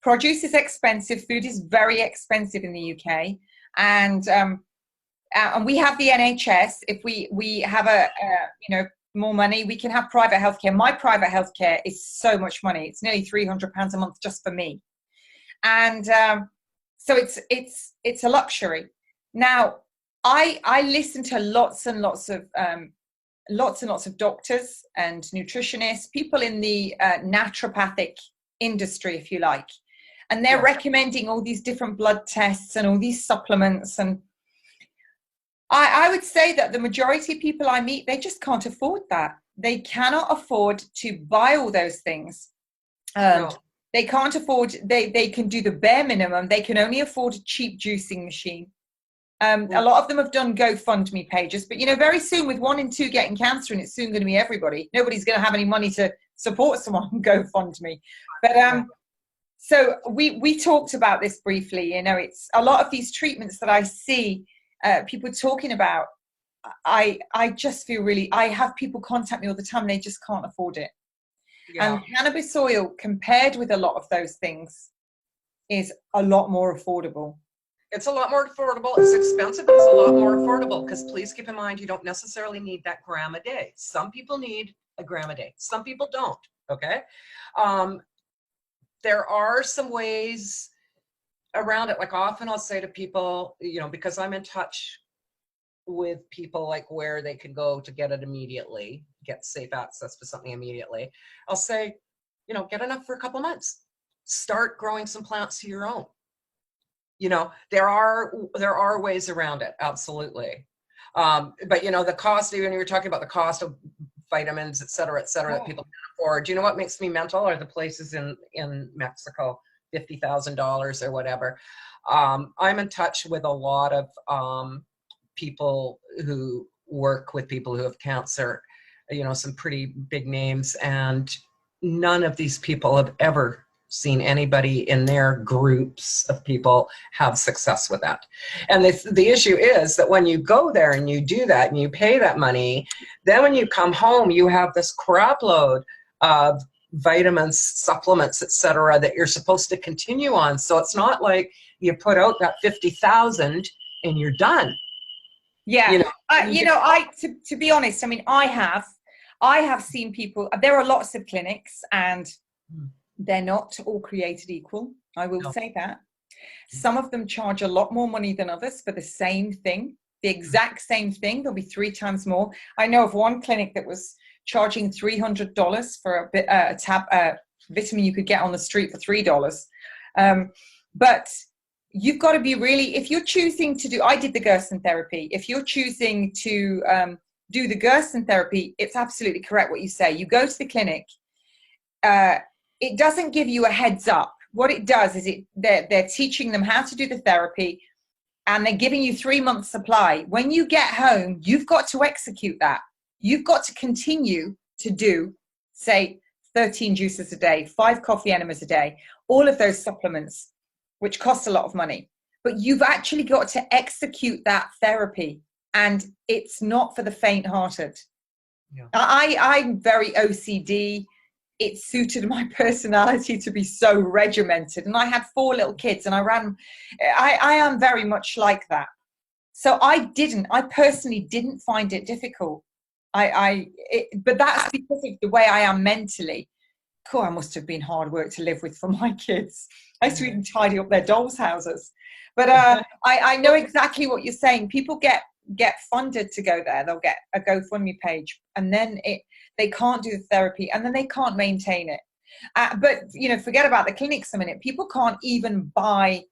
produce is expensive. Food is very expensive in the UK. And we have the NHS. If we have you know, more money, we can have private healthcare. My private healthcare is so much money. It's nearly £300 a month just for me. And so it's a luxury. Now, I listen to lots and lots of doctors and nutritionists, people in the naturopathic industry, if you like, and they're recommending all these different blood tests and all these supplements. And I would say that the majority of people I meet, they just can't afford that. They cannot afford to buy all those things.
No.
They can't afford, they can do the bare minimum. They can only afford a cheap juicing machine. A lot of them have done GoFundMe pages, but, you know, very soon with 1 in 2 getting cancer, and it's soon going to be everybody, nobody's going to have any money to support someone on GoFundMe. But so we talked about this briefly. You know, it's a lot of these treatments that I see people talking about. I just feel really, I have people contact me all the time and they just can't afford it. And cannabis oil, compared with a lot of those things, is a lot more affordable.
It's a lot more affordable. It's expensive, but it's a lot more affordable, because please keep in mind, you don't necessarily need that gram a day. Some people need a gram a day. Some people don't, okay? There are some ways around it. Like, often I'll say to people, you know, because I'm in touch with people, like, where they can go to get it immediately, get safe access to something immediately. I'll say, you know, get enough for a couple months. Start growing some plants of your own. You know, there are ways around it, absolutely. But, you know, the cost, even you were talking about the cost of vitamins, et cetera, that people can afford. Do you know what makes me mental? Are the places in Mexico, $50,000 or whatever. I'm in touch with a lot of people who work with people who have cancer, you know, some pretty big names, and none of these people have ever seen anybody in their groups of people have success with that. And the issue is that when you go there and you do that and you pay that money, then when you come home, you have this crap load of vitamins, supplements, etc., that you're supposed to continue on. So it's not like you put out that 50,000 and you're done.
Yeah, you know, to be honest, I mean, I have seen people. There are lots of clinics, and they're not all created equal. I will say that. Some of them charge a lot more money than others for the same thing, the exact same thing. There'll be 3 times more. I know of one clinic that was charging $300 for a vitamin you could get on the street for $3. But you've got to be really, if you're choosing to do, I did the Gerson therapy. If you're choosing to do the Gerson therapy, it's absolutely correct what you say. You go to the clinic. It doesn't give you a heads up. What it does is they're teaching them how to do the therapy, and they're giving you 3 months supply. When you get home, you've got to execute that. You've got to continue to do, say, 13 juices a day, 5 coffee enemas a day, all of those supplements, which cost a lot of money. But you've actually got to execute that therapy, and it's not for the faint-hearted. Yeah. I'm very OCD. It suited my personality to be so regimented, and I had 4 little kids, and I am very much like that. So I personally didn't find it difficult. But that's because of the way I am mentally. Cool, I must have been hard work to live with for my kids. I used to even tidy up their dolls' houses. But I know exactly what you're saying. People get funded to go there. They'll get a GoFundMe page, and then they can't do the therapy, and then they can't maintain it. But, you know, forget about the clinics a minute. People can't even buy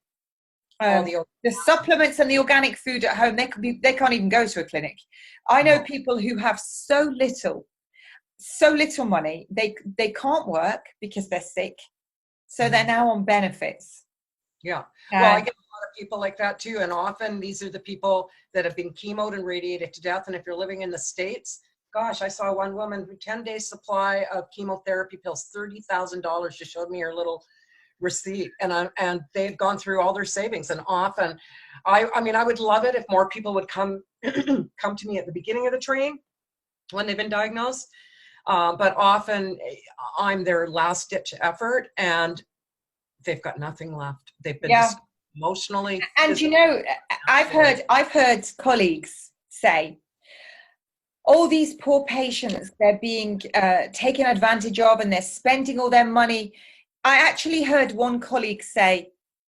the supplements and the organic food at home. They can't even go to a clinic. I know people who have so little money, they can't work because they're sick. So they're now on benefits.
Yeah. Well, I get a lot of people like that too. And often these are the people that have been chemoed and radiated to death. And if you're living in the States, gosh, I saw one woman who 10-day supply of chemotherapy pills, $30,000. She showed me her little receipt, and they've gone through all their savings. And often, I mean, I would love it if more people would come come to me at the beginning of the train when they've been diagnosed. But often I'm their last ditch effort, and they've got nothing left. They've been emotionally.
And you know, I've heard colleagues say, all these poor patients, they're being taken advantage of and they're spending all their money. I actually heard one colleague say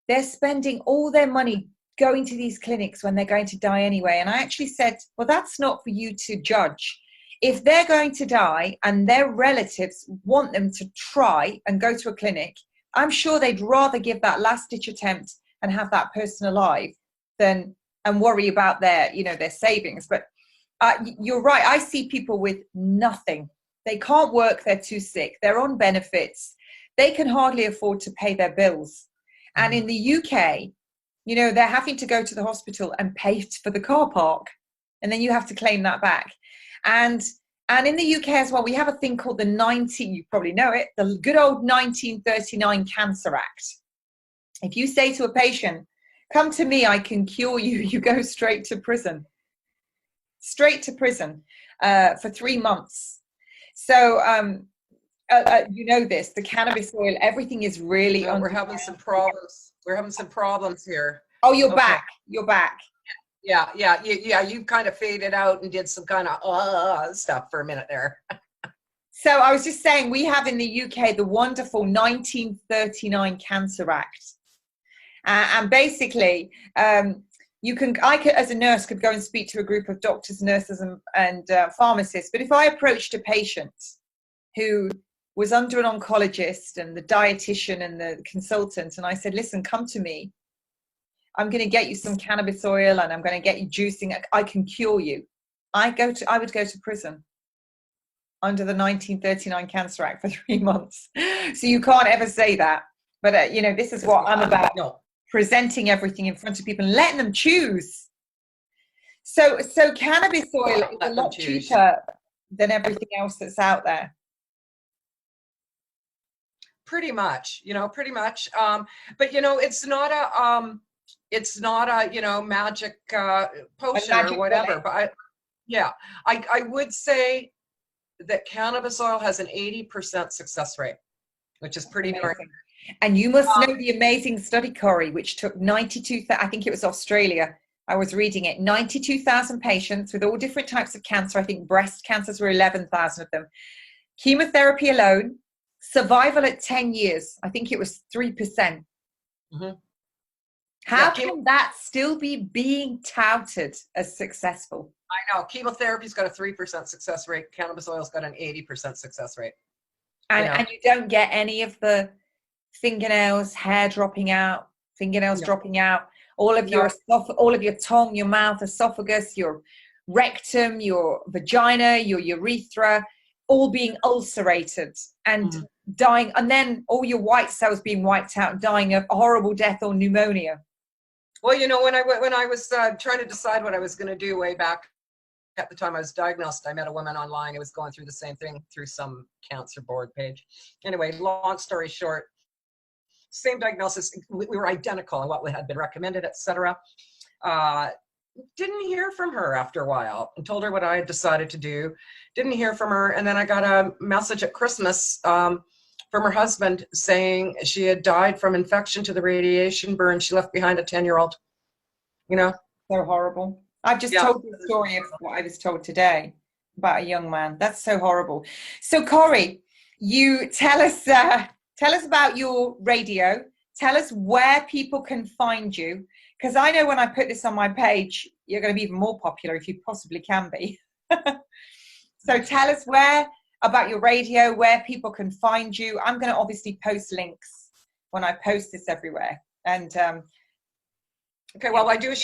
they're spending all their money going to these clinics when they're going to die anyway. And I actually said, well, that's not for you to judge. If they're going to die and their relatives want them to try and go to a clinic, I'm sure they'd rather give that last ditch attempt and have that person alive than and worry about their savings. But you're right. I see people with nothing. They can't work. They're too sick. They're on benefits. They can hardly afford to pay their bills. And in the UK, you know, they're having to go to the hospital and pay for the car park. And then you have to claim that back. And in the UK as well, we have a thing called you probably know it, the good old 1939 Cancer Act. If you say to a patient, come to me, I can cure you, you go straight to prison. Straight to prison for 3 months. So, you know this, the cannabis oil, everything is really...
we're having some problems. We're having some problems here.
Oh, you're back. You're back.
Yeah. You kind of faded out and did some kind of stuff for a minute there.
So I was just saying, we have in the UK the wonderful 1939 Cancer Act. And basically... I could, as a nurse, could go and speak to a group of doctors, nurses, and pharmacists. But if I approached a patient who was under an oncologist and the dietitian and the consultant, and I said, listen, come to me. I'm going to get you some cannabis oil and I'm going to get you juicing. I can cure you. I would go to prison under the 1939 Cancer Act for 3 months. So you can't ever say that. But, you know, this is what I'm about. No. Presenting everything in front of people and letting them choose. So cannabis oil is a lot cheaper than everything else that's out there.
Pretty much. But you know, it's not a magic potion or whatever. Bullet. But I would say that cannabis oil has an 80% success rate, which is pretty darn.
And you must know the amazing study, Corrie, which took 92,000, I think it was Australia. I was reading it, 92,000 patients with all different types of cancer. I think breast cancers were 11,000 of them. Chemotherapy alone, survival at 10 years, I think it was 3%. Mm-hmm. How can that still be being touted as successful?
I know. Chemotherapy's got a 3% success rate. Cannabis oil's got an 80% success rate.
And you don't get any of the fingernails, hair dropping out, dropping out, all of your tongue, your mouth, esophagus, your rectum, your vagina, your urethra, all being ulcerated and dying, and then all your white cells being wiped out, dying of a horrible death or pneumonia.
Well, you know, when I was trying to decide what I was going to do way back at the time I was diagnosed, I met a woman online who was going through the same thing through some cancer board page. Anyway, long story short, same diagnosis. We were identical in what had been recommended, etc. Didn't hear from her after a while and told her what I had decided to do. Didn't hear from her. And then I got a message at Christmas from her husband saying she had died from infection to the radiation burn. She left behind a 10-year-old, you know.
So horrible. I've just told the story of what I was told today about a young man. That's so horrible. So Corrie, you tell us about your radio. Tell us where people can find you. Because I know when I put this on my page, you're going to be even more popular if you possibly can be. So tell us where about your radio, where people can find you. I'm going to obviously post links when I post this everywhere. And
okay, well, I do a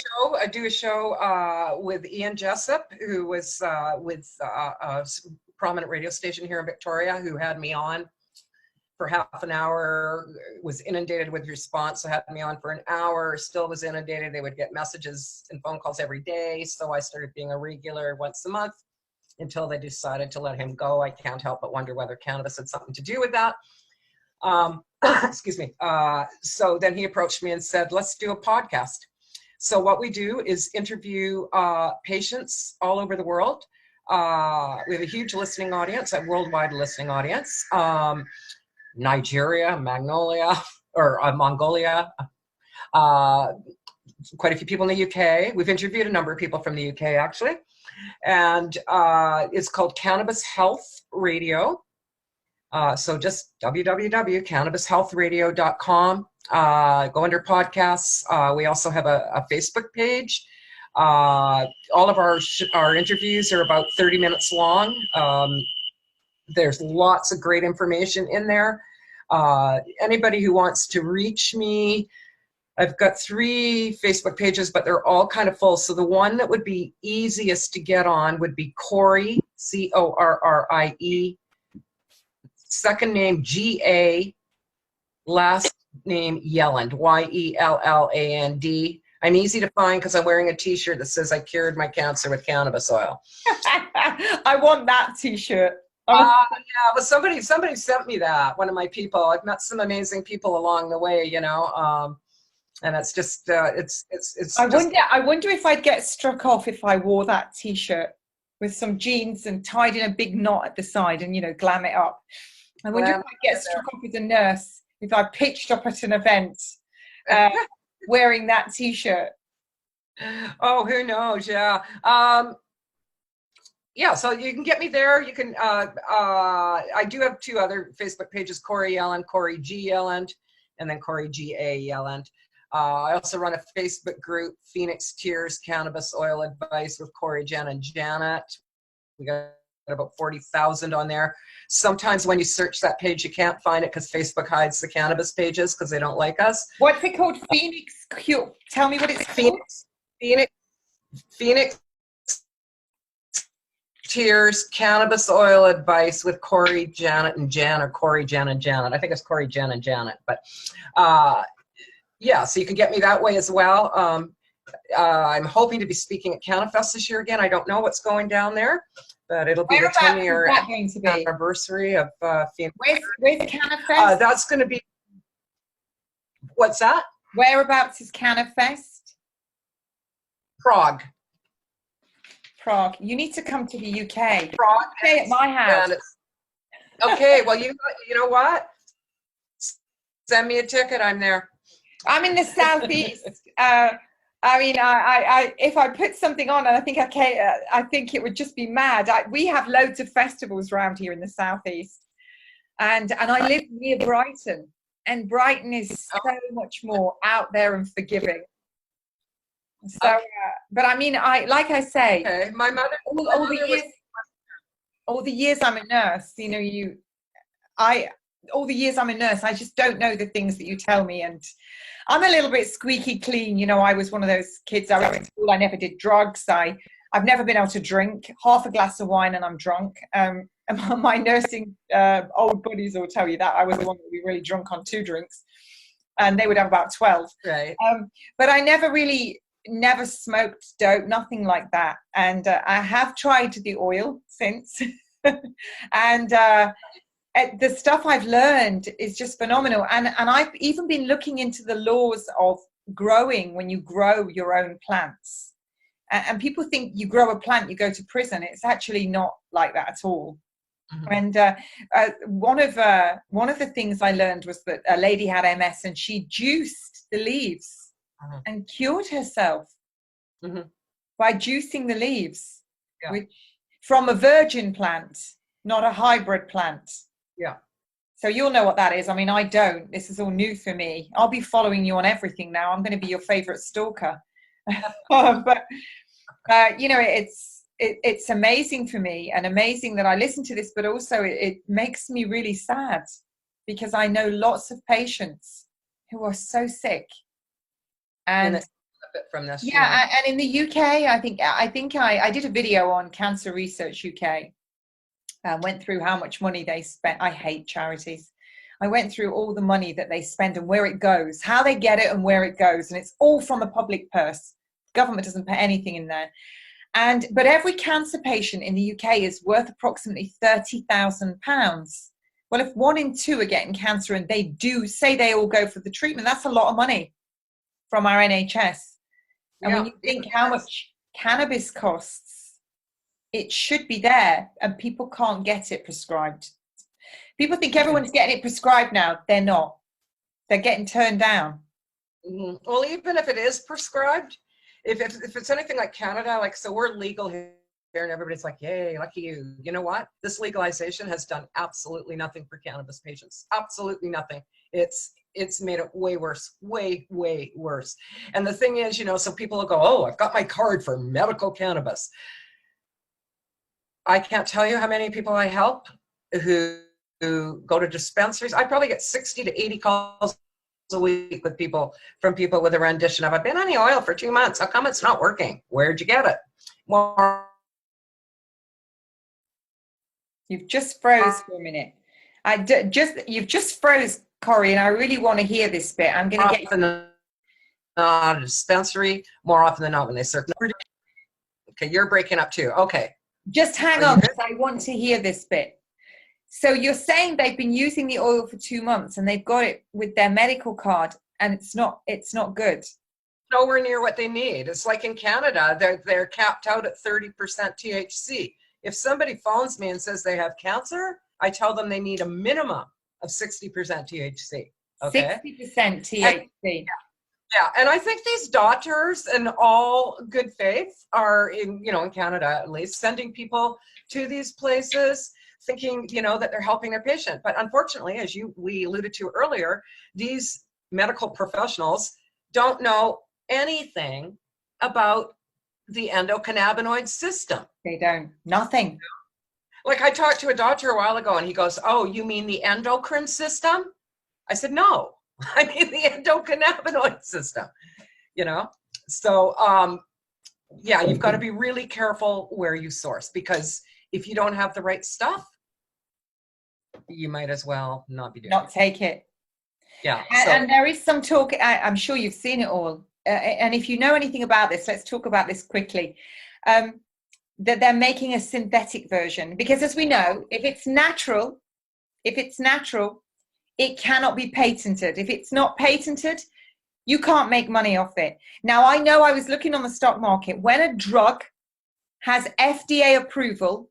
show with Ian Jessup, who was with a prominent radio station here in Victoria, who had me on for half an hour, was inundated with response, so had me on for an hour, still was inundated. They would get messages and phone calls every day, so I started being a regular once a month until they decided to let him go. I can't help but wonder whether cannabis had something to do with that. Excuse me. So then he approached me and said, let's do a podcast. So what we do is interview patients all over the world. We have a huge listening audience, a worldwide listening audience. Nigeria, Mongolia, quite a few people in the UK. We've interviewed a number of people from the UK, actually. And it's called Cannabis Health Radio. So just www.cannabishealthradio.com. Go under podcasts. We also have a Facebook page. All of our interviews are about 30 minutes long. There's lots of great information in there. Anybody who wants to reach me, I've got 3 Facebook pages, but they're all kind of full. So the one that would be easiest to get on would be Corie, Corrie, second name G-A, last name Yelland, Yelland. I'm easy to find because I'm wearing a t-shirt that says I cured my cancer with cannabis oil.
I want that t-shirt.
Yeah, but somebody sent me that, one of my people. I've met some amazing people along the way, you know, and it's just, it's
I wonder if I'd get struck off if I wore that t-shirt with some jeans and tied in a big knot at the side and, you know, glam it up. I wonder if I'd get struck off as a nurse if I pitched up at an event wearing that t-shirt.
Oh, who knows? Yeah. Yeah, so you can get me there. You can, I do have 2 other Facebook pages, Cory Yelland, Cory G. Yelland, and then Cory G.A. Yelland. I also run a Facebook group, Phoenix Tears Cannabis Oil Advice with Cory, Jen, and Janet. We got about 40,000 on there. Sometimes when you search that page, you can't find it because Facebook hides the cannabis pages because they don't like us.
What's it called? Phoenix? Tell me what it's called.
Phoenix Tears Cannabis Oil Advice with Cory, Janet, and Jan, or Cory, Jen, and Janet. I think it's Cory, Jen, and Janet. But yeah, so you can get me that way as well. I'm hoping to be speaking at CannaFest this year again. I don't know what's going down there, but it'll be the 10-year anniversary of Phoenix.
Where's CannaFest?
That's going to be, what's that?
Whereabouts is CannaFest?
Prague.
You need to come to the UK.
Prague.
Stay at my house.
Okay, well, you know what? Send me a ticket. I'm there.
I'm in the southeast. I mean, I if I put something on, and I think I think it would just be mad. We have loads of festivals around here in the southeast, and I live near Brighton, and Brighton is so much more out there and forgiving. So, but I mean, like I say,
okay. My mother,
all the years I'm a nurse, you know, all the years I'm a nurse, I just don't know the things that you tell me, and I'm a little bit squeaky clean. You know, I was one of those kids. I went to school. I never did drugs. I've never been able to drink half a glass of wine and I'm drunk. And my nursing old buddies will tell you that I was the one that would be really drunk on 2 drinks, and they would have about 12.
Right.
But I never smoked dope, nothing like that. And I have tried the oil since, and the stuff I've learned is just phenomenal. And I've even been looking into the laws of growing when you grow your own plants. And people think you grow a plant, you go to prison. It's actually not like that at all. Mm-hmm. And one of the things I learned was that a lady had MS and she juiced the leaves and cured herself by juicing the leaves, which, from a virgin plant, not a hybrid plant.
Yeah.
So you'll know what that is. I mean, I don't. This is all new for me. I'll be following you on everything now. I'm going to be your favorite stalker. But you know, it's amazing for me, and amazing that I listen to this, but also it makes me really sad, because I know lots of patients who are so sick. And
from this,
yeah, and in the UK, I think I did a video on Cancer Research UK, and went through how much money they spent. I hate charities. I went through all the money that they spend and where it goes, how they get it and where it goes, and it's all from the public purse. Government doesn't put anything in there. But every cancer patient in the UK is worth approximately £30,000. Well, if 1 in 2 are getting cancer and they do say they all go for the treatment, that's a lot of money from our NHS. And when you think how much cannabis costs, it should be there, and people can't get it prescribed. People think everyone's getting it prescribed now. They're not. They're getting turned down.
Mm-hmm. Well, even if it is prescribed, if it's anything like Canada, like, so we're legal here and everybody's like, yay, lucky you. You know what? This legalization has done absolutely nothing for cannabis patients. Absolutely nothing. It's made it way worse, way, way worse. And the thing is, so people will go, oh, I've got my card for medical cannabis. I can't tell you how many people I help who go to dispensaries. I probably get 60 to 80 calls a week from people with a rendition of, I've been on the oil for 2 months. How come it's not working? Where'd you get it? Well,
you've just froze for a minute. You've just froze, Corrie, and I really want to hear this bit. I'm going to get
a dispensary more often than not when they serve. Okay, you're breaking up too. Okay.
Just hang on, because I want to hear this bit. So you're saying they've been using the oil for 2 months and they've got it with their medical card, and it's not good.
Nowhere near what they need. It's like in Canada, they're capped out at 30% THC. If somebody phones me and says they have cancer, I tell them they need a minimum of 60% THC. Okay?
60% THC.
Yeah, and I think these doctors, in all good faith, are in Canada at least, sending people to these places thinking, that they're helping their patient. But unfortunately, as we alluded to earlier, these medical professionals don't know anything about the endocannabinoid system.
They don't. Nothing.
Like, I talked to a doctor a while ago and he goes, oh, you mean the endocrine system? I said, no, I mean the endocannabinoid system, So, yeah, you've got to be really careful where you source, because if you don't have the right stuff, you might as well not be doing
Not take it.
Yeah.
And there is some talk, I'm sure you've seen it all. And if you know anything about this, let's talk about this quickly. That they're making a synthetic version, because as we know, if it's natural, it cannot be patented. If it's not patented, you can't make money off it. Now, I know I was looking on the stock market. When a drug has FDA approval,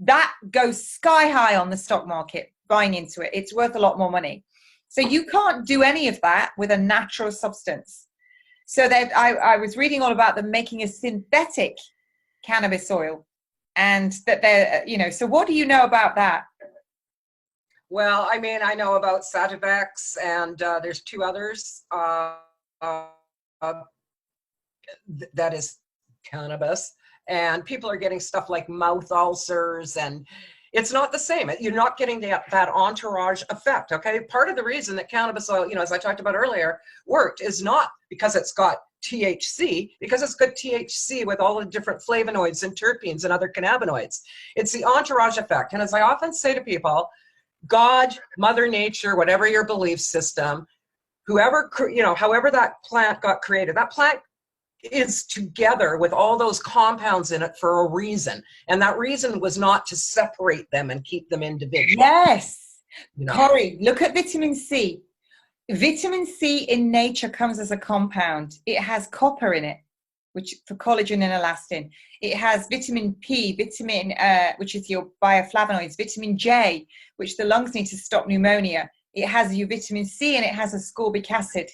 that goes sky high on the stock market, buying into it. It's worth a lot more money. So you can't do any of that with a natural substance. So I was reading all about them making a synthetic cannabis oil, and that they're, so what do you know about that?
Well, I mean, I know about Sativex, and there's 2 others. That is cannabis, and people are getting stuff like mouth ulcers, and it's not the same. You're not getting that entourage effect, okay? Part of the reason that cannabis oil, as I talked about earlier, worked is not because it's got THC, because it's got THC with all the different flavonoids and terpenes and other cannabinoids. It's the entourage effect. And as I often say to people, God, Mother Nature, whatever your belief system, whoever, however that plant got created, that plant is together with all those compounds in it for a reason. And that reason was not to separate them and keep them individual.
Yes. Corrie, look at vitamin C. Vitamin C in nature comes as a compound. It has copper in it, which for collagen and elastin. It has vitamin P, which is your bioflavonoids, vitamin J, which the lungs need to stop pneumonia. It has your vitamin C, and it has ascorbic acid.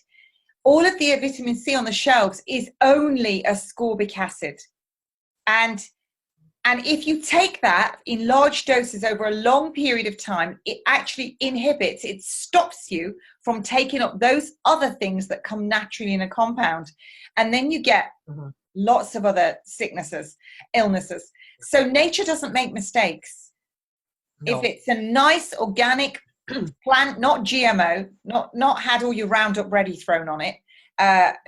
All of the vitamin C on the shelves is only ascorbic acid. And if you take that in large doses over a long period of time, it actually inhibits, it stops you from taking up those other things that come naturally in a compound. And then you get lots of other sicknesses, illnesses. So nature doesn't make mistakes.
No.
If it's a nice organic plant, not GMO, not had all your Roundup Ready thrown on it,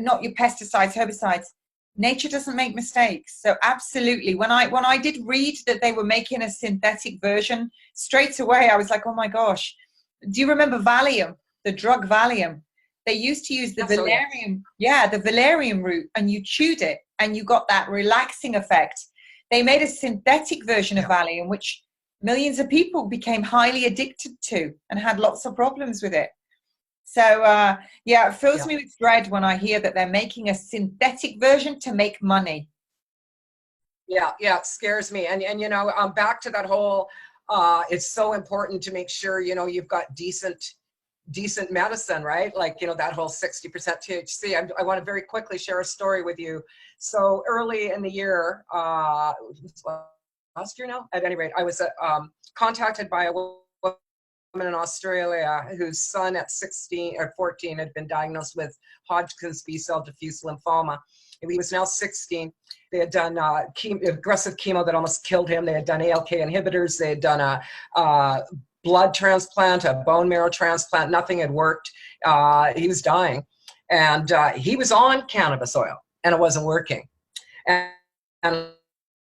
not your pesticides, herbicides, nature doesn't make mistakes. So absolutely, when I did read that they were making a synthetic version, straight away I was like, oh my gosh. Do you remember Valium, the drug Valium? They used to use the valerian, the valerian root, and you chewed it and you got that relaxing effect. They made a synthetic version of Valium, which millions of people became highly addicted to and had lots of problems with it. So, it fills me with dread when I hear that they're making a synthetic version to make money.
Yeah, it scares me. And you know, back to that whole, it's so important to make sure, you know, you've got decent medicine, right? Like, you know, that whole 60% THC. I want to very quickly share a story with you. So early in the year, last year now, at any rate, I was contacted by a woman in Australia whose son at 16 or 14 had been diagnosed with Hodgkin's B-cell diffuse lymphoma. He was now 16. They had done aggressive chemo that almost killed him. They had done ALK inhibitors. They had done a blood transplant, a bone marrow transplant. Nothing had worked. He was dying. And he was on cannabis oil, and it wasn't working. And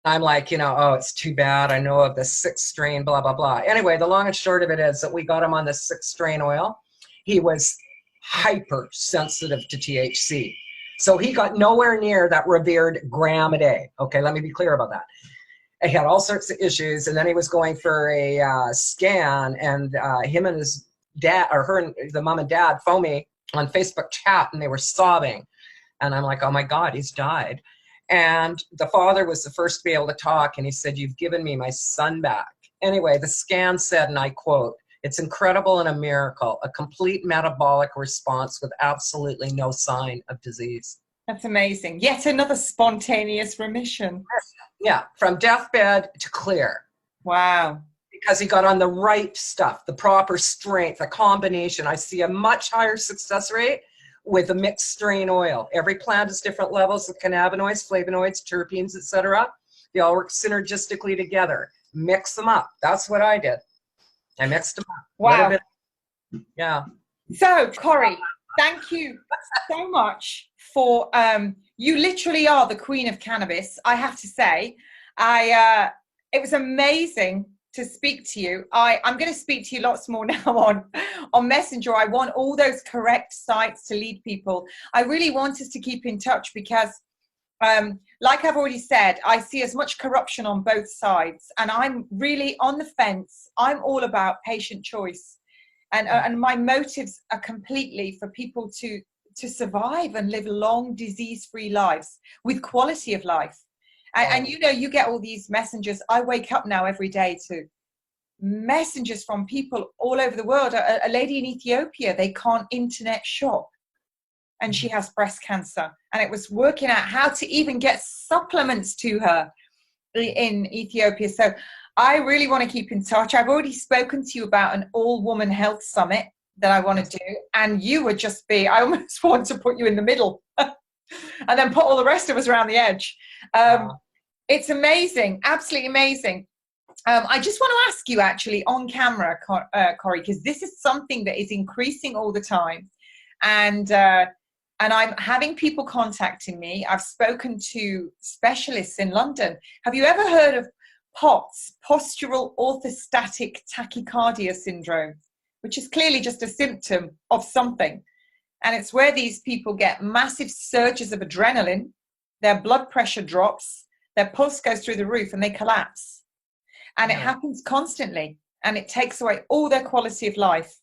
I'm like, you know, oh, it's too bad. I know of the 6th strain, blah, blah, blah. Anyway, the long and short of it is that we got him on the 6th strain oil. He was hypersensitive to THC. So he got nowhere near that revered gram a day. Okay, let me be clear about that. He had all sorts of issues, and then he was going for a scan, and him and his dad, or her and the mom and dad, phoned me on Facebook chat, and they were sobbing. And I'm like, oh my God, he's died. And the father was the first to be able to talk, and he said, you've given me my son back. Anyway, the scan said, and I quote, it's incredible and a miracle, a complete metabolic response with absolutely no sign of disease.
That's amazing. Yet another spontaneous remission.
Yeah, from deathbed to clear.
Wow.
Because he got on the right stuff, the proper strength, a combination. I see a much higher success rate with a mixed strain oil. Every plant has different levels of cannabinoids, flavonoids, terpenes, etc. They all work synergistically together. Mix them up. That's what I did. I mixed them up.
Wow.
Yeah.
So, Corrie, thank you so much for, you literally are the queen of cannabis, I have to say. It was amazing to speak to you. I'm going to speak to you lots more now on Messenger. I want all those correct sites to lead people. I really want us to keep in touch because, like I've already said, I see as much corruption on both sides, and I'm really on the fence. I'm all about patient choice, and my motives are completely for people to survive and live long, disease-free lives with quality of life. And you know, you get all these messengers. I wake up now every day to messengers from people all over the world. A lady in Ethiopia, they can't internet shop, and she has breast cancer. And it was working out how to even get supplements to her in Ethiopia. So I really want to keep in touch. I've already spoken to you about an all-woman health summit that I want to do. And you would just be, I almost want to put you in the middle and then put all the rest of us around the edge. It's amazing, absolutely amazing. I just want to ask you actually on camera, Corrie, because this is something that is increasing all the time. And I'm having people contacting me. I've spoken to specialists in London. Have you ever heard of POTS, postural orthostatic tachycardia syndrome, which is clearly just a symptom of something? And it's where these people get massive surges of adrenaline, their blood pressure drops, their pulse goes through the roof, and they collapse. And it happens constantly, and it takes away all their quality of life.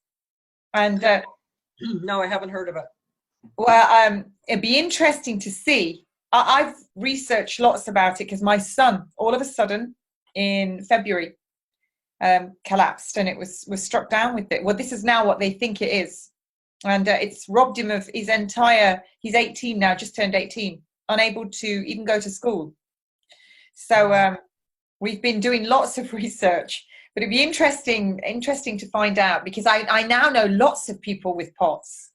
And
no, I haven't heard of it.
Well, it'd be interesting to see. I've researched lots about it because my son, all of a sudden, in February, collapsed, and it was struck down with it. Well, this is now what they think it is. And it's robbed him of his entire, he's 18 now, just turned 18, unable to even go to school. So we've been doing lots of research, but it'd be interesting to find out, because I now know lots of people with POTS.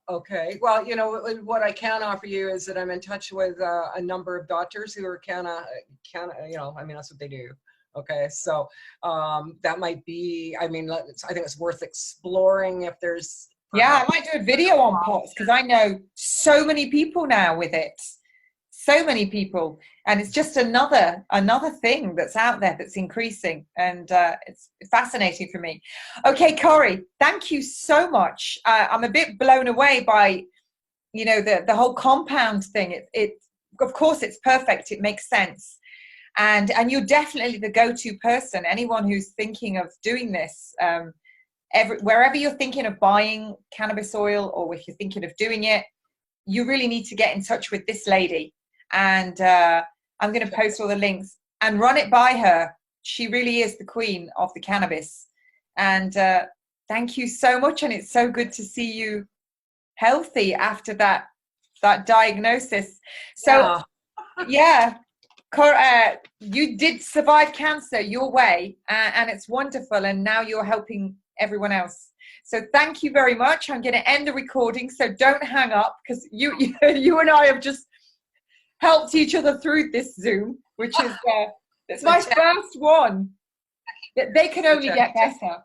Okay. Well, you know, what I can offer you is that I'm in touch with a number of doctors who are you know, I mean, that's what they do. Okay. So that might be, I mean, I think it's worth exploring if there's
Yeah, I
perhaps.
might do a video on pots because I know so many people now with it. So many people. And it's just another thing that's out there that's increasing. And it's fascinating for me. Okay, Corey, thank you so much. I'm a bit blown away by, you know, the whole compound thing. It of course it's perfect. It makes sense. And you're definitely the go-to person. Anyone who's thinking of doing this, wherever you're thinking of buying cannabis oil, or if you're thinking of doing it, you really need to get in touch with this lady. And I'm going to post all the links and run it by her. She really is the queen of the cannabis. And thank you so much. And it's so good to see you healthy after that diagnosis. So yeah, you did survive cancer your way, and it's wonderful. And now you're helping everyone else. So thank you very much. I'm going to end the recording, so don't hang up, because you and I have just helped each other through this Zoom, which is it's my first one. They can only get better.